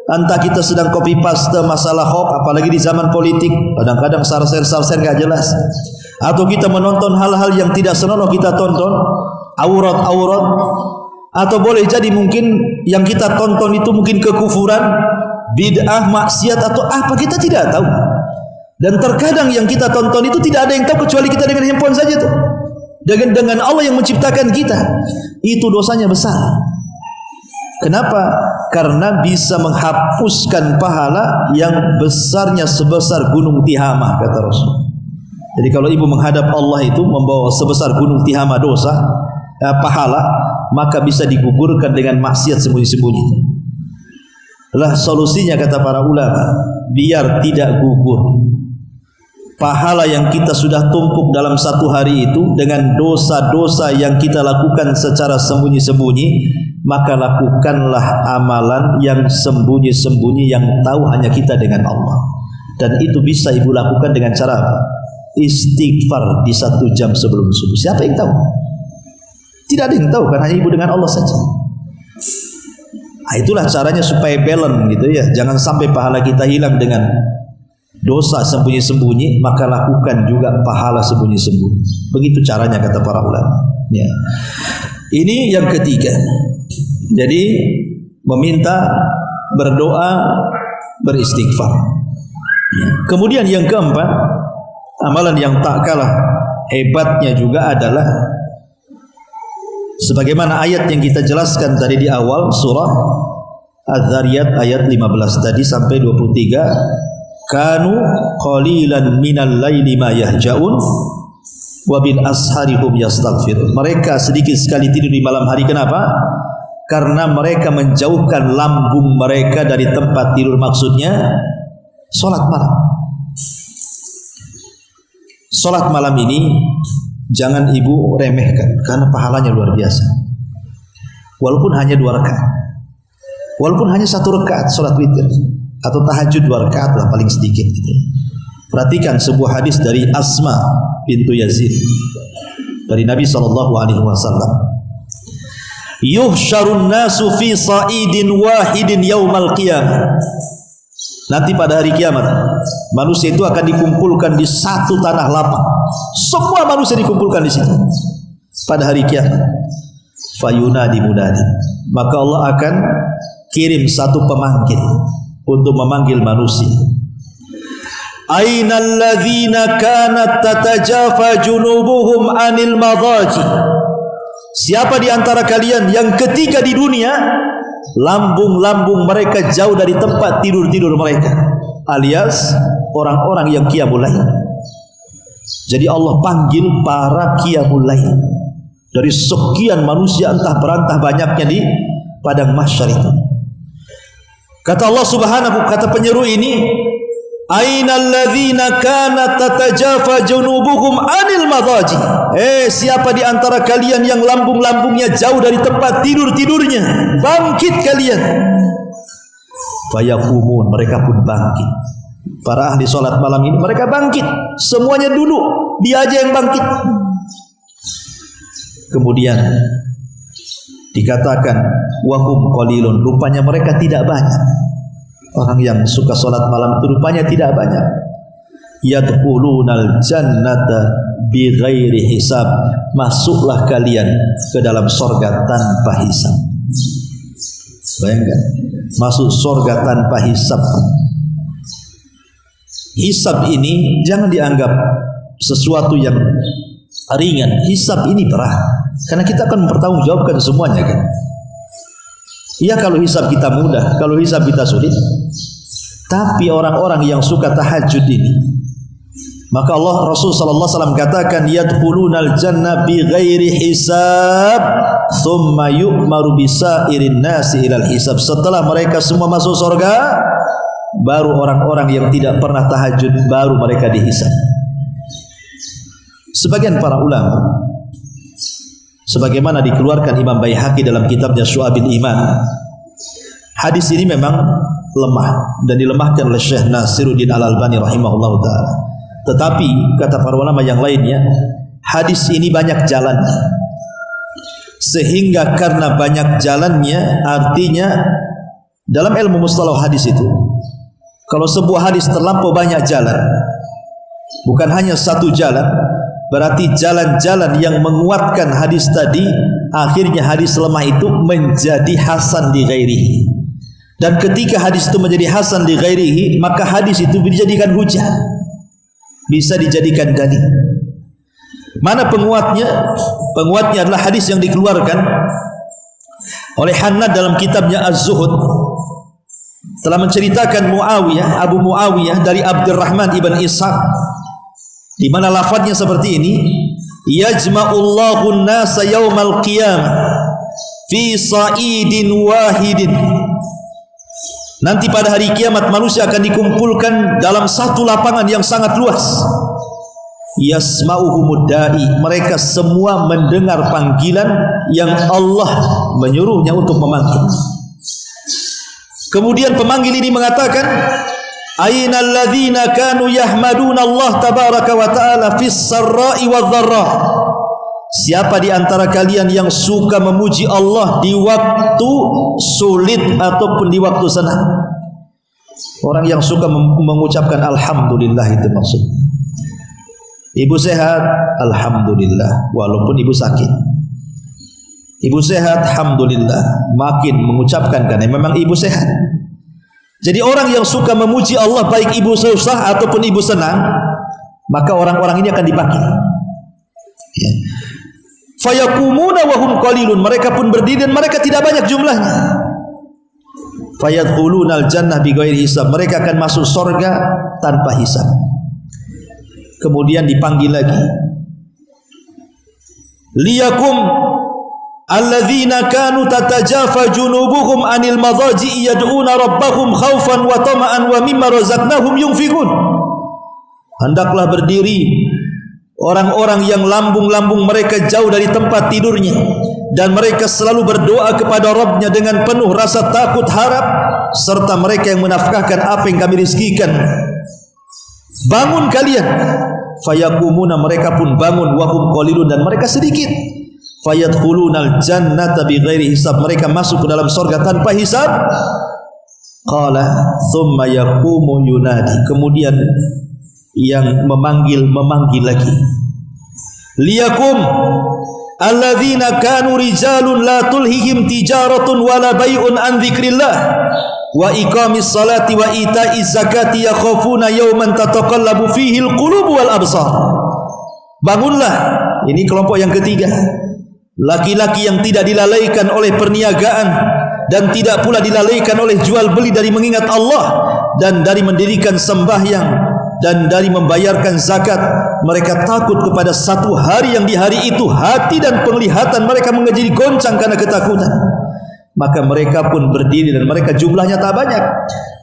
Entah kita sedang copy paste masalah hoax, apalagi di zaman politik, kadang-kadang sarser nggak jelas. Atau kita menonton hal-hal yang tidak senonoh kita tonton, aurat-aurat, atau boleh jadi mungkin yang kita tonton itu mungkin kekufuran, bid'ah, maksiat atau apa, kita tidak tahu. Dan terkadang yang kita tonton itu tidak ada yang tahu kecuali kita dengan handphone saja tuh. Dengan Allah yang menciptakan kita, itu dosanya besar. Kenapa? Karena bisa menghapuskan pahala yang besarnya sebesar gunung Tihamah, kata Rasul. Jadi kalau ibu menghadap Allah itu membawa sebesar gunung Tihamah dosa, pahala, maka bisa digugurkan dengan maksiat sembunyi-sembunyi. Lah solusinya kata para ulama, biar tidak gugur pahala yang kita sudah tumpuk dalam satu hari itu dengan dosa-dosa yang kita lakukan secara sembunyi-sembunyi, maka lakukanlah amalan yang sembunyi-sembunyi yang tahu hanya kita dengan Allah. Dan itu bisa ibu lakukan dengan cara apa? Istighfar di 1 jam sebelum subuh. Siapa yang tahu? Tidak ada yang tahu, kan hanya ibu dengan Allah saja. Nah, itulah caranya supaya balance gitu ya. Jangan sampai pahala kita hilang dengan dosa sembunyi-sembunyi, maka lakukan juga pahala sembunyi-sembunyi. Begitu caranya kata para ulama. Ya. Ini yang ketiga. Jadi meminta, berdoa, beristighfar. Ya. Kemudian yang keempat, amalan yang tak kalah hebatnya juga adalah sebagaimana ayat yang kita jelaskan tadi di awal surah Az-Zariyat ayat 15 tadi sampai 23, kanu qalilan minal laili ma yahjaun wa bil ashari hum yastaghfirun. Mereka sedikit sekali tidur di malam hari. Kenapa? Karena mereka menjauhkan lambung mereka dari tempat tidur, maksudnya salat malam. Salat malam ini jangan ibu remehkan, karena pahalanya luar biasa. Walaupun hanya 2 rakaat, walaupun hanya 1 rakaat salat witir atau tahajud 2 rakaat lah paling sedikit gitu. Perhatikan sebuah hadis dari Asma bintu Yazid dari Nabi SAW. Yuhsyarun nasu fi sa'idin wahidin yaumal qiyamah. Nanti pada hari kiamat manusia itu akan dikumpulkan di satu tanah lapang. Semua manusia dikumpulkan di situ pada hari kiamat. Fayunadi munadi, maka Allah akan kirim satu pemanggil untuk memanggil manusia. Ainal ladzina kanat tatajafa junubuhum anil madaji. Siapa di antara kalian yang ketika di dunia lambung-lambung mereka jauh dari tempat tidur-tidur mereka, alias orang-orang yang qiyamul lail. Jadi Allah panggil para qiyamul lail dari sekian manusia, entah berantah banyaknya di padang mahsyar itu. Kata Allah Subhanahu, kata penyeru ini, ainal ladzina kanat tatajafa junubuhum anil madaji. Siapa di antara kalian yang lambung-lambungnya jauh dari tempat tidur-tidurnya, bangkit kalian. Fayaqumun, mereka pun bangkit. Para ahli salat malam ini mereka bangkit, semuanya duduk, dia aja yang bangkit. Kemudian dikatakan wahum qalilun, rupanya mereka tidak banyak. Orang yang suka salat malam itu rupanya tidak banyak. Yadkhulunal jannata bighairi hisab, masuklah kalian ke dalam surga tanpa hisab. Bayangkan, masuk surga tanpa hisab. Hisab ini jangan dianggap sesuatu yang ringan. Hisab ini berat, karena kita akan mempertanggungjawabkan semuanya kan. Ya, kalau hisab kita mudah, kalau hisab kita sulit. Tapi orang-orang yang suka tahajud ini, maka Allah Rasul sallallahu alaihi wasallam katakan yadkhulunal jannah bighairi hisab thumma yu'maru bisairin nasi ilal hisab. Setelah mereka semua masuk surga, baru orang-orang yang tidak pernah tahajud baru mereka dihisab. Sebagian para ulama, sebagaimana dikeluarkan Imam Baihaqi dalam kitabnya Syu'abil Iman, hadis ini memang lemah dan dilemahkan oleh Syekh Nasiruddin Al-Albani rahimahullahu ta'ala. Tetapi kata para ulama yang lainnya, hadis ini banyak jalannya, sehingga karena banyak jalannya, artinya dalam ilmu mustalah hadis itu, kalau sebuah hadis terlampau banyak jalan, bukan hanya satu jalan, berarti jalan-jalan yang menguatkan hadis tadi, akhirnya hadis lemah itu menjadi hasan di ghairihi. Dan ketika hadis itu menjadi hasan di ghairihi, maka hadis itu dijadikan hujah, bisa dijadikan dalil. Mana penguatnya? Penguatnya adalah hadis yang dikeluarkan oleh Hannad dalam kitabnya Az-Zuhud, telah menceritakan Muawiyah, Abu Muawiyah dari Abdurrahman ibn Ishaq, di mana lafadznya seperti ini, yajma'ullahu an-nasa yaumal qiyamah fi sa'idin wahidin. Nanti pada hari kiamat manusia akan dikumpulkan dalam satu lapangan yang sangat luas. Yasma'uhumud da'i, mereka semua mendengar panggilan yang Allah menyuruhnya untuk memanggil. Kemudian pemanggil ini mengatakan, ainal ladzina kanu yahmaduna Allah tabaraka wa ta'ala fis sarra'i wadh dharra. Siapa di antara kalian yang suka memuji Allah di waktu sulit ataupun di waktu senang? Orang yang suka mengucapkan alhamdulillah, itu maksudnya. Ibu sehat, alhamdulillah, walaupun ibu sakit. Ibu sehat, alhamdulillah, makin mengucapkan karena memang ibu sehat. Jadi orang yang suka memuji Allah baik ibu susah ataupun ibu senang, maka orang-orang ini akan dipanggil. Ya. Fayakumuna wa hum qalilun, mereka pun berdiri dan mereka tidak banyak jumlahnya. Fayadkhulunal jannah bighairi hisab, mereka akan masuk surga tanpa hisab. Kemudian dipanggil lagi, liyakum alladzina kanu tatajafa junubuhum anil madaji'i yad'una rabbahum khaufan wa tama'an wa mimma razaqnahum yunfiqun. Hendaklah berdiri orang-orang yang lambung-lambung mereka jauh dari tempat tidurnya dan mereka selalu berdoa kepada Rabbnya dengan penuh rasa takut harap, serta mereka yang menafkahkan apa yang kami rizkikan. Bangun kalian. Fayakumuna, mereka pun bangun, wahum qalilun, dan mereka sedikit. Fayadkhulunal jannata bighairi hisab, mereka masuk ke dalam surga tanpa hisab. Qala thumma yaqumu yunadi, kemudian yang memanggil lagi, liyakum alladzina kanu rijalun la tulhihim tijaratun wala bai'un an dzikrillah wa iqamis salati wa ita'iz zakati yakhafuna yawman tataqallabu fihi alqulub wal absar. Bangunlah, ini kelompok yang ketiga, laki-laki yang tidak dilalaikan oleh perniagaan dan tidak pula dilalaikan oleh jual beli dari mengingat Allah dan dari mendirikan sembahyang dan dari membayarkan zakat. Mereka takut kepada satu hari yang di hari itu hati dan penglihatan mereka menjadi goncang karena ketakutan. Maka mereka pun berdiri dan mereka jumlahnya tak banyak,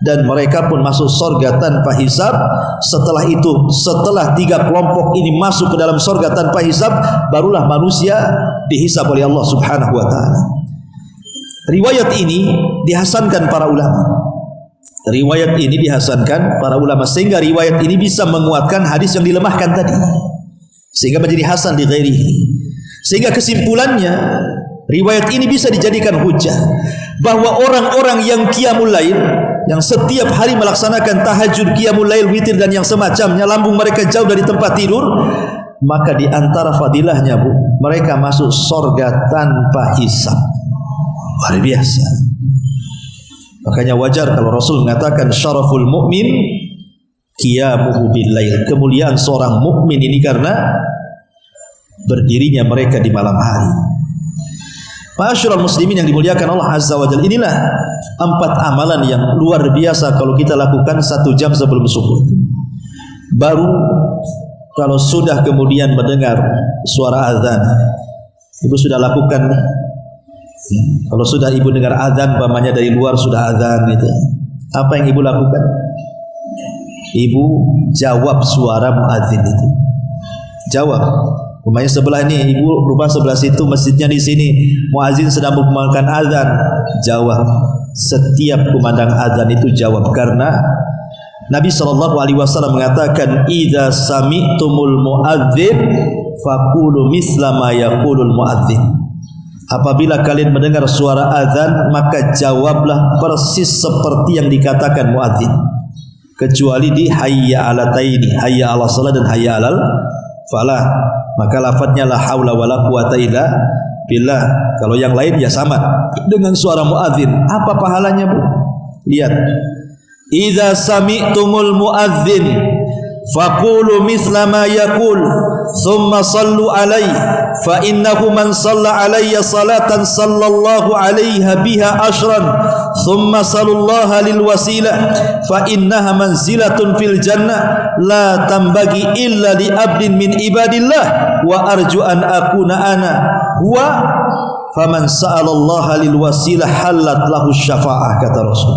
dan mereka pun masuk surga tanpa hisab. Setelah itu, setelah tiga kelompok ini masuk ke dalam surga tanpa hisab, barulah manusia dihisab oleh Allah Subhanahu wa taala. Riwayat ini dihasankan para ulama. Riwayat ini dihasankan para ulama, sehingga riwayat ini bisa menguatkan hadis yang dilemahkan tadi, sehingga menjadi hasan di ghairihi. Sehingga kesimpulannya, riwayat ini bisa dijadikan hujah bahwa orang-orang yang qiyamul lail, yang setiap hari melaksanakan tahajud, qiyamul lail, witir dan yang semacamnya, lambung mereka jauh dari tempat tidur, maka di antara fadilahnya, mereka masuk surga tanpa hisab. Luar biasa. Makanya wajar kalau Rasul mengatakan syaraful mu'min qiyamuhu bil lail, kemuliaan seorang mukmin ini karena berdirinya mereka di malam hari. Ma'asyiral muslimin yang dimuliakan Allah Azza wa Jalla, inilah 4 amalan yang luar biasa kalau kita lakukan 1 jam sebelum subuh. Baru kalau sudah kemudian mendengar suara azan, ibu sudah lakukan. Kalau sudah ibu dengar azan, umpamanya dari luar sudah azan gitu, apa yang ibu lakukan? Ibu jawab suara muadzin itu. Jawab. Umpamanya sebelah ini, ibu rumah sebelah situ, masjidnya di sini, muadzin sedang memandangkan azan, jawab. Setiap kumandang azan itu jawab, karena Nabi SAW mengatakan, idza sami'tumul muadzin faqulu misla ma yaqulul muadzin. Apabila kalian mendengar suara azan, maka jawablah persis seperti yang dikatakan muadzin, kecuali di hayya ala taini, hayya ala salat dan hayya alal falah, maka lafadznya la haula wala quwata illa billah. Kalau yang lain ya sama dengan suara muadzin. Apa pahalanya, Bu? Lihat, idza sami'tumul muadzin faqulu misla ma yaqul thumma sallu alaihi fa innahu man shalla alayya salatan sallallahu alaiha biha ashran thumma sallallahu lil wasilah fa innaha manzilatun fil jannah la tambagi illa li abdin min ibadillah wa arju an akuna ana huwa faman sa'alallaha lil wasilah halat lahu syafa'ah, kata Rasul.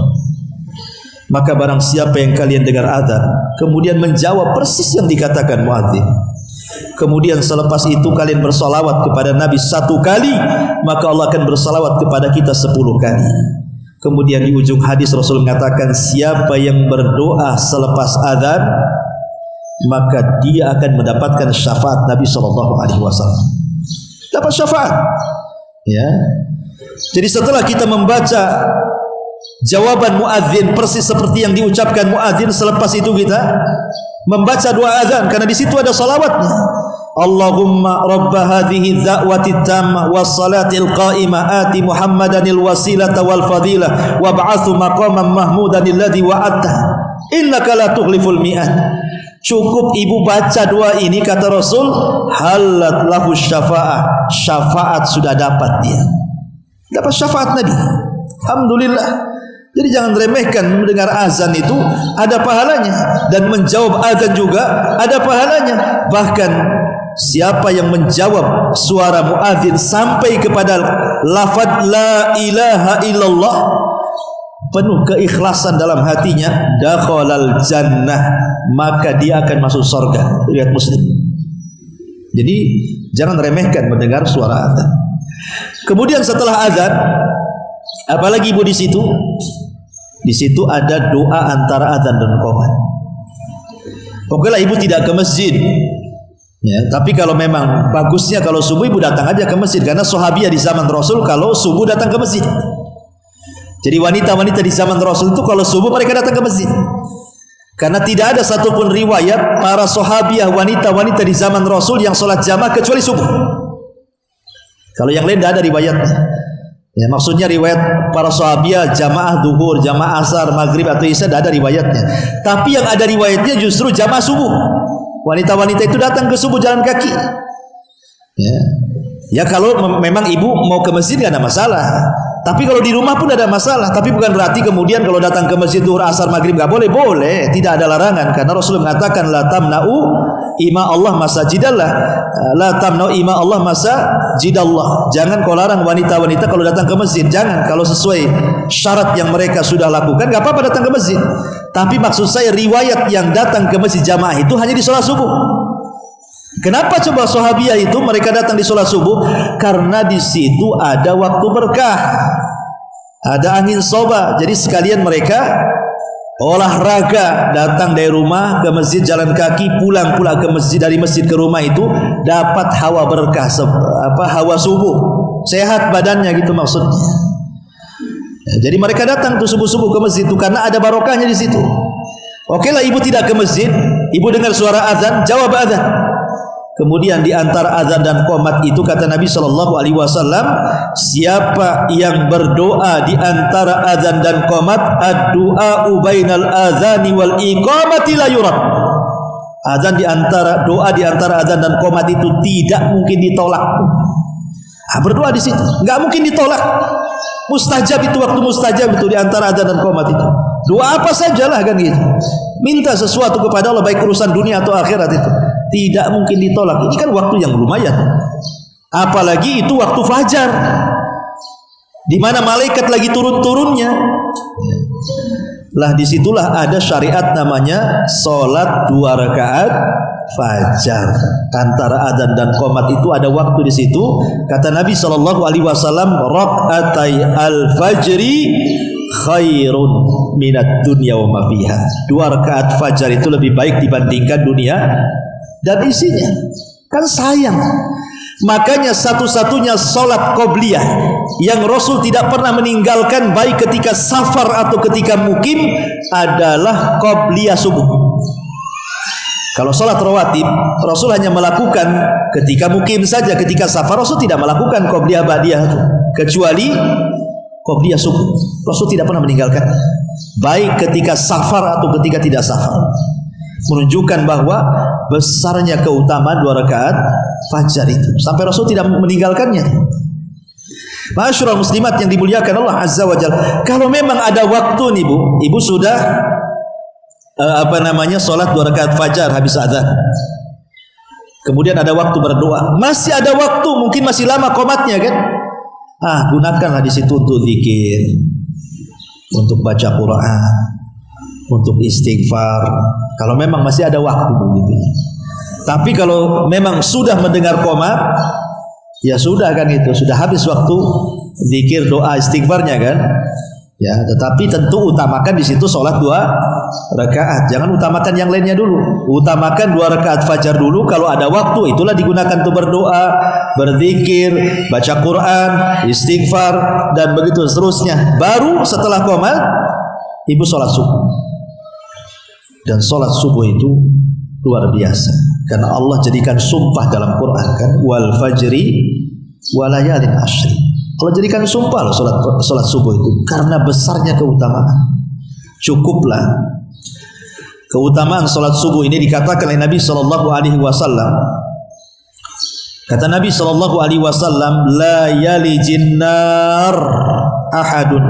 Maka barang siapa yang kalian dengar azan kemudian menjawab persis yang dikatakan muadzin, kemudian selepas itu kalian bersalawat kepada Nabi 1 kali, maka Allah akan bersalawat kepada kita 10 kali. Kemudian di ujung hadis Rasul mengatakan, siapa yang berdoa selepas azan maka dia akan mendapatkan syafaat Nabi SAW. dapat syafaat. Ya. Jadi setelah kita membaca jawaban muadzin persis seperti yang diucapkan muadzin, selepas itu kita membaca doa azan karena di situ ada salawatnya. Allahumma rabb hadhihi dza'wati tammah was salatil qa'imah ati Muhammadanil wasilata wal fadilah wab'athu maqaman mahmudan alladhi wa'adta innaka la tukhliful mi'ad. Cukup ibu baca doa ini, kata Rasul, halat lahu syafa'ah, syafaat sudah dapat dia. Dapat syafaat Nabi. Alhamdulillah. Jadi jangan remehkan mendengar azan itu ada pahalanya, dan menjawab azan juga ada pahalanya. Bahkan siapa yang menjawab suara muadzin sampai kepada lafaz la ilaha illallah, penuh keikhlasan dalam hatinya, dakhalal jannah, maka dia akan masuk surga. Riwayat Muslim. Jadi jangan remehkan mendengar suara azan. Kemudian setelah azan, apalagi ibu di situ? Di situ ada doa antara azan dan qomat. Okelah ibu tidak ke masjid, ya, tapi kalau memang bagusnya kalau subuh ibu datang aja ke masjid, karena sahabiah di zaman Rasul kalau subuh datang ke masjid. Jadi wanita-wanita di zaman Rasul itu kalau subuh mereka datang ke masjid. Karena tidak ada satupun riwayat para sahabiah wanita-wanita di zaman Rasul yang sholat jamaah kecuali subuh. Kalau yang lain tidak ada riwayatnya. Ya, maksudnya riwayat para sahabiah jamaah duhur, jamaah asar, maghrib atau isya tidak ada riwayatnya. Tapi yang ada riwayatnya justru jamaah subuh. Wanita-wanita itu datang ke subuh jalan kaki. Ya kalau memang ibu mau ke masjid nggak ada masalah. Tapi kalau di rumah pun ada masalah. Tapi bukan berarti kemudian kalau datang ke masjid duhur, asar, maghrib nggak boleh. Boleh, tidak ada larangan. Karena Rasul mengatakan la tamna'u ima Allah masajidallah, la tamna'u ima Allah masajidallah. Jangan kau larang wanita-wanita kalau datang ke masjid. Jangan, kalau sesuai syarat yang mereka sudah lakukan nggak apa-apa datang ke masjid. Tapi maksud saya riwayat yang datang ke masjid jamaah itu hanya di sholat subuh. Kenapa coba sahabiah itu mereka datang di sholat subuh? Karena di situ ada waktu berkah, ada angin soba. Jadi sekalian mereka olahraga, datang dari rumah ke masjid jalan kaki, pulang pula ke masjid, dari masjid ke rumah itu dapat hawa berkah, hawa subuh, sehat badannya gitu maksudnya. Jadi mereka datang tuh subuh-subuh ke masjid itu karena ada barokahnya di situ. Okelah ibu tidak ke masjid, ibu dengar suara azan, jawab azan. Kemudian di antara azan dan qomat itu kata Nabi SAW, siapa yang berdoa di antara azan dan qomat, ad-du'a bainal azani wal iqamati la yurad. Azan di antara doa di antara azan dan qomat itu tidak mungkin ditolak. Berdoa di situ nggak mungkin ditolak. Mustajab itu, waktu mustajab itu di antara azan dan qomat itu. Doa apa sajalah kan gitu. Minta sesuatu kepada Allah baik urusan dunia atau akhirat itu tidak mungkin ditolak. Ini kan waktu yang lumayan. Apalagi itu waktu fajar, di mana malaikat lagi turun-turunnya. Lah disitulah ada syariat namanya sholat 2 rakaat fajar. Antara adzan dan qomat itu ada waktu di situ. Kata Nabi SAW, rakaatai al-fajri khairun minat dunya wa ma fiha. 2 rakaat fajar itu lebih baik dibandingkan dunia dan isinya. Kan sayang. Makanya satu-satunya sholat qobliyah yang Rasul tidak pernah meninggalkan baik ketika safar atau ketika mukim adalah qobliyah subuh. Kalau sholat rawatib Rasul hanya melakukan ketika mukim saja. Ketika safar Rasul tidak melakukan qobliyah ba'diyah kecuali qobliyah subuh. Rasul tidak pernah meninggalkan baik ketika safar atau ketika tidak safar. Menunjukkan bahwa besarnya keutamaan 2 rakaat fajar itu sampai Rasul tidak meninggalkannya. Ma'asyiral muslimat yang dimuliakan Allah Azza wa Jalla, kalau memang ada waktu nih Bu, ibu sudah sholat 2 rakaat fajar habis azan, kemudian ada waktu berdoa, masih ada waktu, mungkin masih lama qomatnya kan, gunakanlah di situ untuk zikir, untuk baca Quran, untuk istighfar. Kalau memang masih ada waktu begitu. Tapi kalau memang sudah mendengar qomat, ya sudah kan itu, sudah habis waktu zikir, doa, istighfarnya kan. Ya, tetapi tentu utamakan di situ sholat 2 rakaat. Jangan utamakan yang lainnya dulu. Utamakan 2 rakaat fajar dulu. Kalau ada waktu, itulah digunakan untuk berdoa, berzikir, baca Quran, istighfar, dan begitu seterusnya. Baru setelah qomat, ibu sholat subuh. Dan sholat subuh itu luar biasa. Karena Allah jadikan sumpah dalam Quran kan, wal fajri walayalin ashri. Allah jadikan sumpah loh salat subuh itu karena besarnya keutamaan. Cukuplah keutamaan salat subuh ini dikatakan oleh Nabi sallallahu alaihi wasallam. Kata Nabi sallallahu alaihi wasallam, la yalijin nar ahadun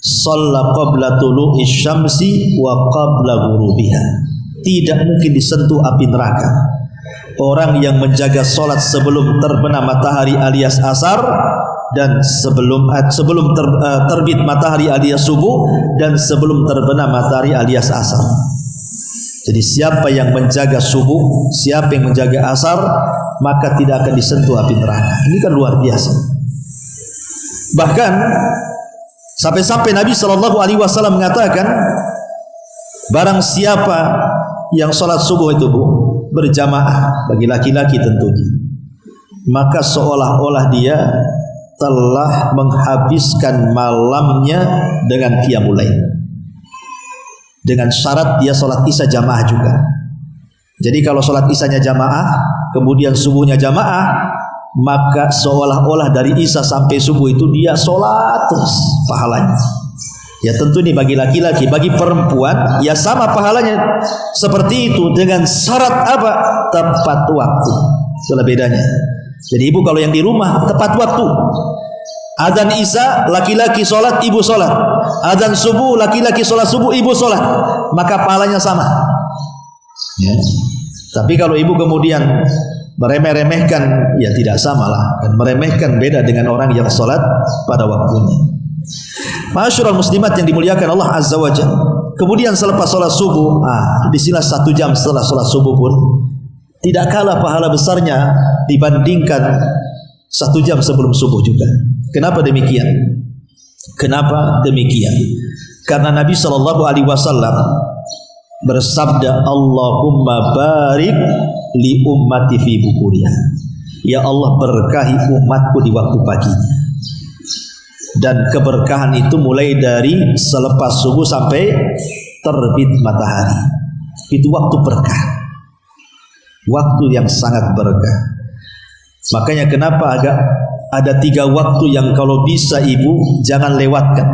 shalla qabla tulu'i syamsi wa qabla ghurubiha. Tidak mungkin disentuh api neraka orang yang menjaga salat sebelum terbenam matahari alias asar, dan sebelum terbit matahari alias subuh, dan sebelum terbenam matahari alias asar. Jadi siapa yang menjaga subuh, siapa yang menjaga asar, maka tidak akan disentuh api neraka. Ini kan luar biasa. Bahkan sampai-sampai Nabi SAW mengatakan, barang siapa yang sholat subuh itu berjamaah, bagi laki-laki tentunya, maka seolah-olah dia telah menghabiskan malamnya dengan qiyamul lail. Dengan syarat dia sholat isya jamaah juga. Jadi kalau sholat isyanya jamaah, kemudian subuhnya jamaah, maka seolah-olah dari isya sampai subuh itu dia sholat terus pahalanya. Ya tentu ini bagi laki-laki, bagi perempuan ya sama pahalanya seperti itu, dengan syarat apa? Tepat waktu. Itulah bedanya. Jadi ibu kalau yang di rumah tepat waktu. Adzan isya laki-laki sholat, ibu sholat. Adzan subuh laki-laki sholat subuh, ibu sholat. Maka pahalanya sama. Ya. Tapi kalau ibu kemudian meremeh-remehkan, ya tidak sama lah. Dan meremehkan beda dengan orang yang sholat pada waktunya. Ma'asyiral muslimat yang dimuliakan Allah Azza wa Jalla. Kemudian selepas sholat subuh, disinilah 1 jam setelah sholat subuh pun tidak kalah pahala besarnya dibandingkan 1 jam sebelum subuh juga. Kenapa demikian? Kenapa demikian? Karena Nabi SAW bersabda, Allahumma barik li ummati fi bukuriha. Ya Allah, berkahi umatku di waktu paginya. Dan keberkahan itu mulai dari selepas subuh sampai terbit matahari. Itu waktu berkah, waktu yang sangat berkah. Makanya kenapa ada 3 waktu yang kalau bisa ibu jangan lewatkan.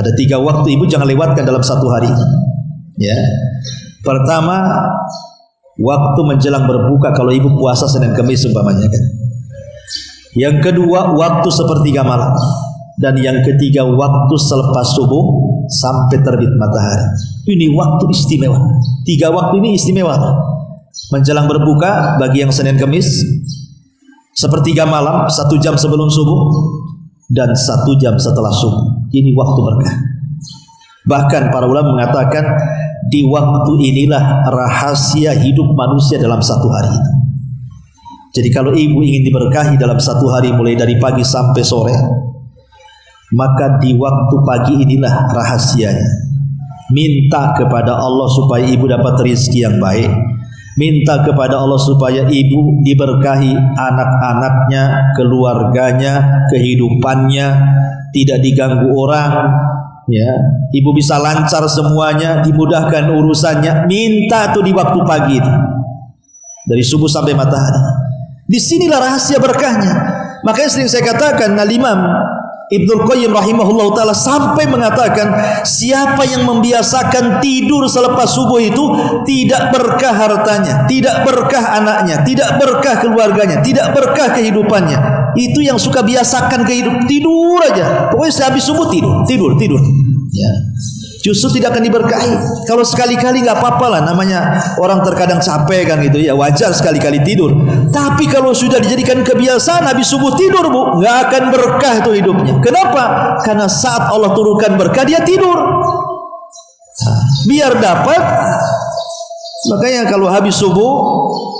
Ada 3 waktu ibu jangan lewatkan dalam 1 hari. Ya, pertama waktu menjelang berbuka kalau ibu puasa Senin Kamis umpamanya kan. Yang kedua waktu sepertiga malam, dan yang ketiga waktu selepas subuh sampai terbit matahari. Ini waktu istimewa. 3 waktu ini istimewa. Menjelang berbuka bagi yang Senin Kamis, sepertiga malam 1 jam sebelum subuh, dan 1 jam setelah subuh. Ini waktu berkah. Bahkan para ulama mengatakan di waktu inilah rahasia hidup manusia dalam 1 hari itu. Jadi kalau ibu ingin diberkahi dalam 1 hari mulai dari pagi sampai sore, maka di waktu pagi inilah rahasianya. Minta kepada Allah supaya ibu dapat rezeki yang baik. Minta kepada Allah supaya ibu diberkahi anak-anaknya, keluarganya, kehidupannya, tidak diganggu orang. Ya, ibu bisa lancar semuanya, dimudahkan urusannya. Minta tuh di waktu pagi itu, dari subuh sampai matahari. Disinilah rahasia berkahnya. Makanya sering saya katakan, Al-Imam Ibnul Qayyim rahimahullah ta'ala sampai mengatakan, siapa yang membiasakan tidur selepas subuh itu tidak berkah hartanya, tidak berkah anaknya, tidak berkah keluarganya, tidak berkah kehidupannya. Itu yang suka biasakan tidur aja. Pokoknya habis subuh tidur. Ya. Justru tidak akan diberkahi. Kalau sekali-kali nggak apa-apa lah, namanya orang terkadang capek kan gitu ya, wajar sekali-kali tidur. Tapi kalau sudah dijadikan kebiasaan habis subuh tidur bu, nggak akan berkah itu hidupnya. Kenapa? Karena saat Allah turunkan berkah dia tidur. Biar dapat. Makanya kalau habis subuh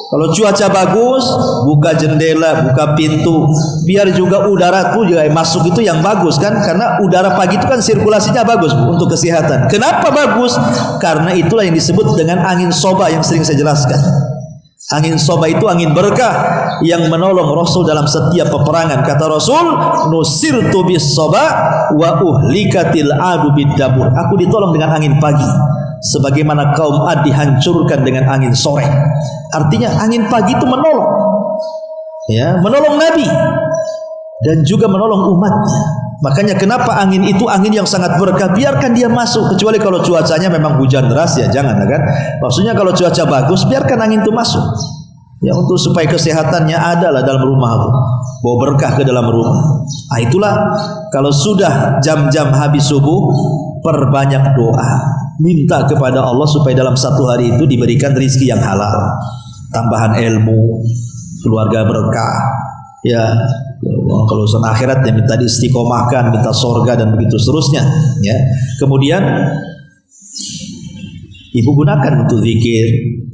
Kalau cuaca bagus, buka jendela, buka pintu, biar juga udara tuh juga masuk itu yang bagus kan, karena udara pagi itu kan sirkulasinya bagus untuk kesehatan. Kenapa bagus? Karena itulah yang disebut dengan angin soba yang sering saya jelaskan. Angin soba itu angin berkah yang menolong Rasul dalam setiap peperangan. Kata Rasul, nusirtu bis soba wa uhlikatil adu bid-dabur. Aku ditolong dengan angin pagi, sebagaimana kaum Ad dihancurkan dengan angin sore. Artinya angin pagi itu menolong, ya, menolong Nabi dan juga menolong umatnya. Makanya kenapa angin itu angin yang sangat berkah, biarkan dia masuk, kecuali kalau cuacanya memang hujan deras ya jangan kan. Maksudnya kalau cuaca bagus biarkan angin itu masuk. Ya, untuk supaya kesehatannya adalah dalam rumah itu, bawa berkah ke dalam rumah. Nah, itulah kalau sudah jam-jam habis subuh, perbanyak doa, minta kepada Allah supaya dalam satu hari itu diberikan rezeki yang halal, tambahan ilmu, keluarga berkah. Ya, kalau urusan akhirat ya minta diistiqomahkan, minta surga dan begitu seterusnya. Ya, kemudian ibu gunakan untuk zikir,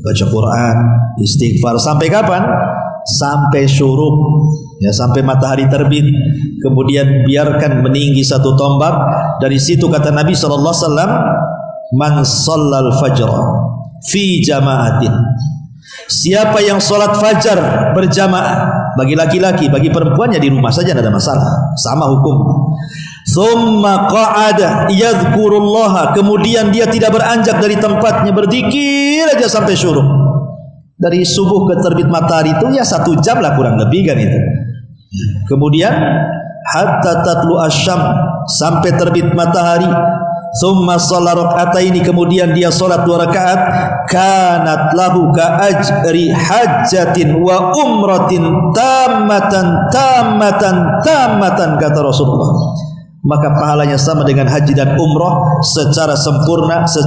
baca Quran, istighfar sampai kapan? Sampai syuruk, ya, sampai matahari terbit. Kemudian biarkan meninggi satu tombak. Dari situ kata Nabi SAW, man shallal fajr fi jama'atin. Siapa yang sholat fajar berjamaah, bagi laki-laki, bagi perempuannya di rumah saja tidak ada masalah, sama hukum. Tsumma qa'ada yadhkurullaha, kemudian dia tidak beranjak dari tempatnya, berzikir aja sampai syuruk. Dari subuh ke terbit matahari itu ya 1 jam lah kurang lebih kan itu. Kemudian hatta tatlu asyam, sampai terbit matahari. Tsumma shalla raka'ataini, kemudian dia salat 2 rakaat, kanat lahu ka ajri hajjatin wa umratin tammatan kata Rasulullah. Maka pahalanya sama dengan haji dan umrah secara sempurna. 3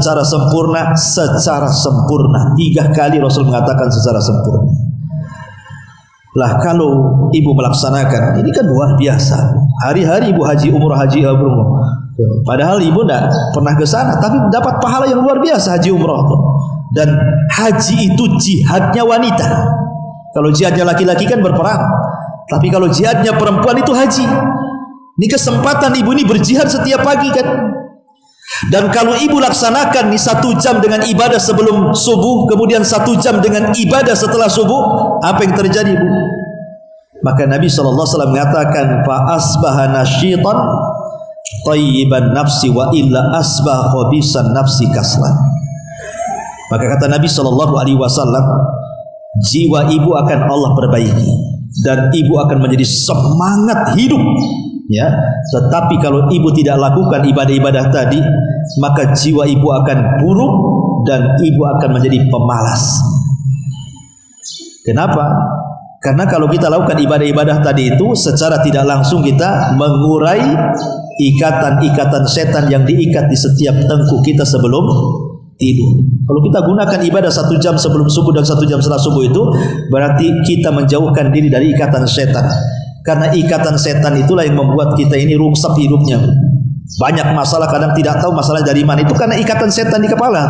kali Rasul mengatakan secara sempurna. Lah kalau ibu melaksanakan ini kan luar biasa. Hari-hari ibu haji umrah, padahal ibu tidak pernah ke sana, tapi dapat pahala yang luar biasa haji umrah. Dan haji itu jihadnya wanita. Kalau jihadnya laki-laki kan berperang, tapi kalau jihadnya perempuan itu haji. Ini kesempatan ibu ini berjihad setiap pagi kan. Dan kalau ibu laksanakan nih 1 jam dengan ibadah sebelum subuh, kemudian 1 jam dengan ibadah setelah subuh, apa yang terjadi ibu? Maka Nabi SAW mengatakan, fa asbaha nasyitan tayyiban nafsi wa illa asbah khabisan nafsi kaslan. Maka kata Nabi SAW, jiwa ibu akan Allah perbaiki dan ibu akan menjadi semangat hidup, ya. Tetapi kalau ibu tidak lakukan ibadah-ibadah tadi, maka jiwa ibu akan buruk dan ibu akan menjadi pemalas. Kenapa? Karena kalau kita lakukan ibadah-ibadah tadi itu, secara tidak langsung kita mengurai ikatan-ikatan setan yang diikat di setiap tengkuk kita sebelum tidur. Kalau kita gunakan ibadah 1 jam sebelum subuh dan 1 jam setelah subuh itu, berarti kita menjauhkan diri dari ikatan setan. Karena ikatan setan itulah yang membuat kita ini rusak hidupnya. Banyak masalah, kadang tidak tahu masalah dari mana. Itu karena ikatan setan di kepala.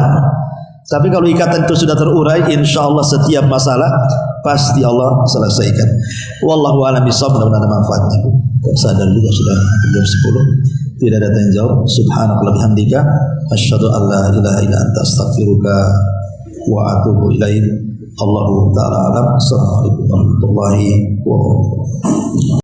Tapi kalau ikatan itu sudah terurai, insya Allah setiap masalah pasti Allah selesaikan. Wallahu a'lam bishawab, mudah-mudahan ada manfaatnya. Sadar juga sudah jam 10. Tidak ada tanya jawab. Subhanallah bihamdika asyhadu an la ilaha illa anta astaghfiruka wa atubu ilaik. Allahu ta'ala alam. Assalamualaikum warahmatullahi wabarakatuh.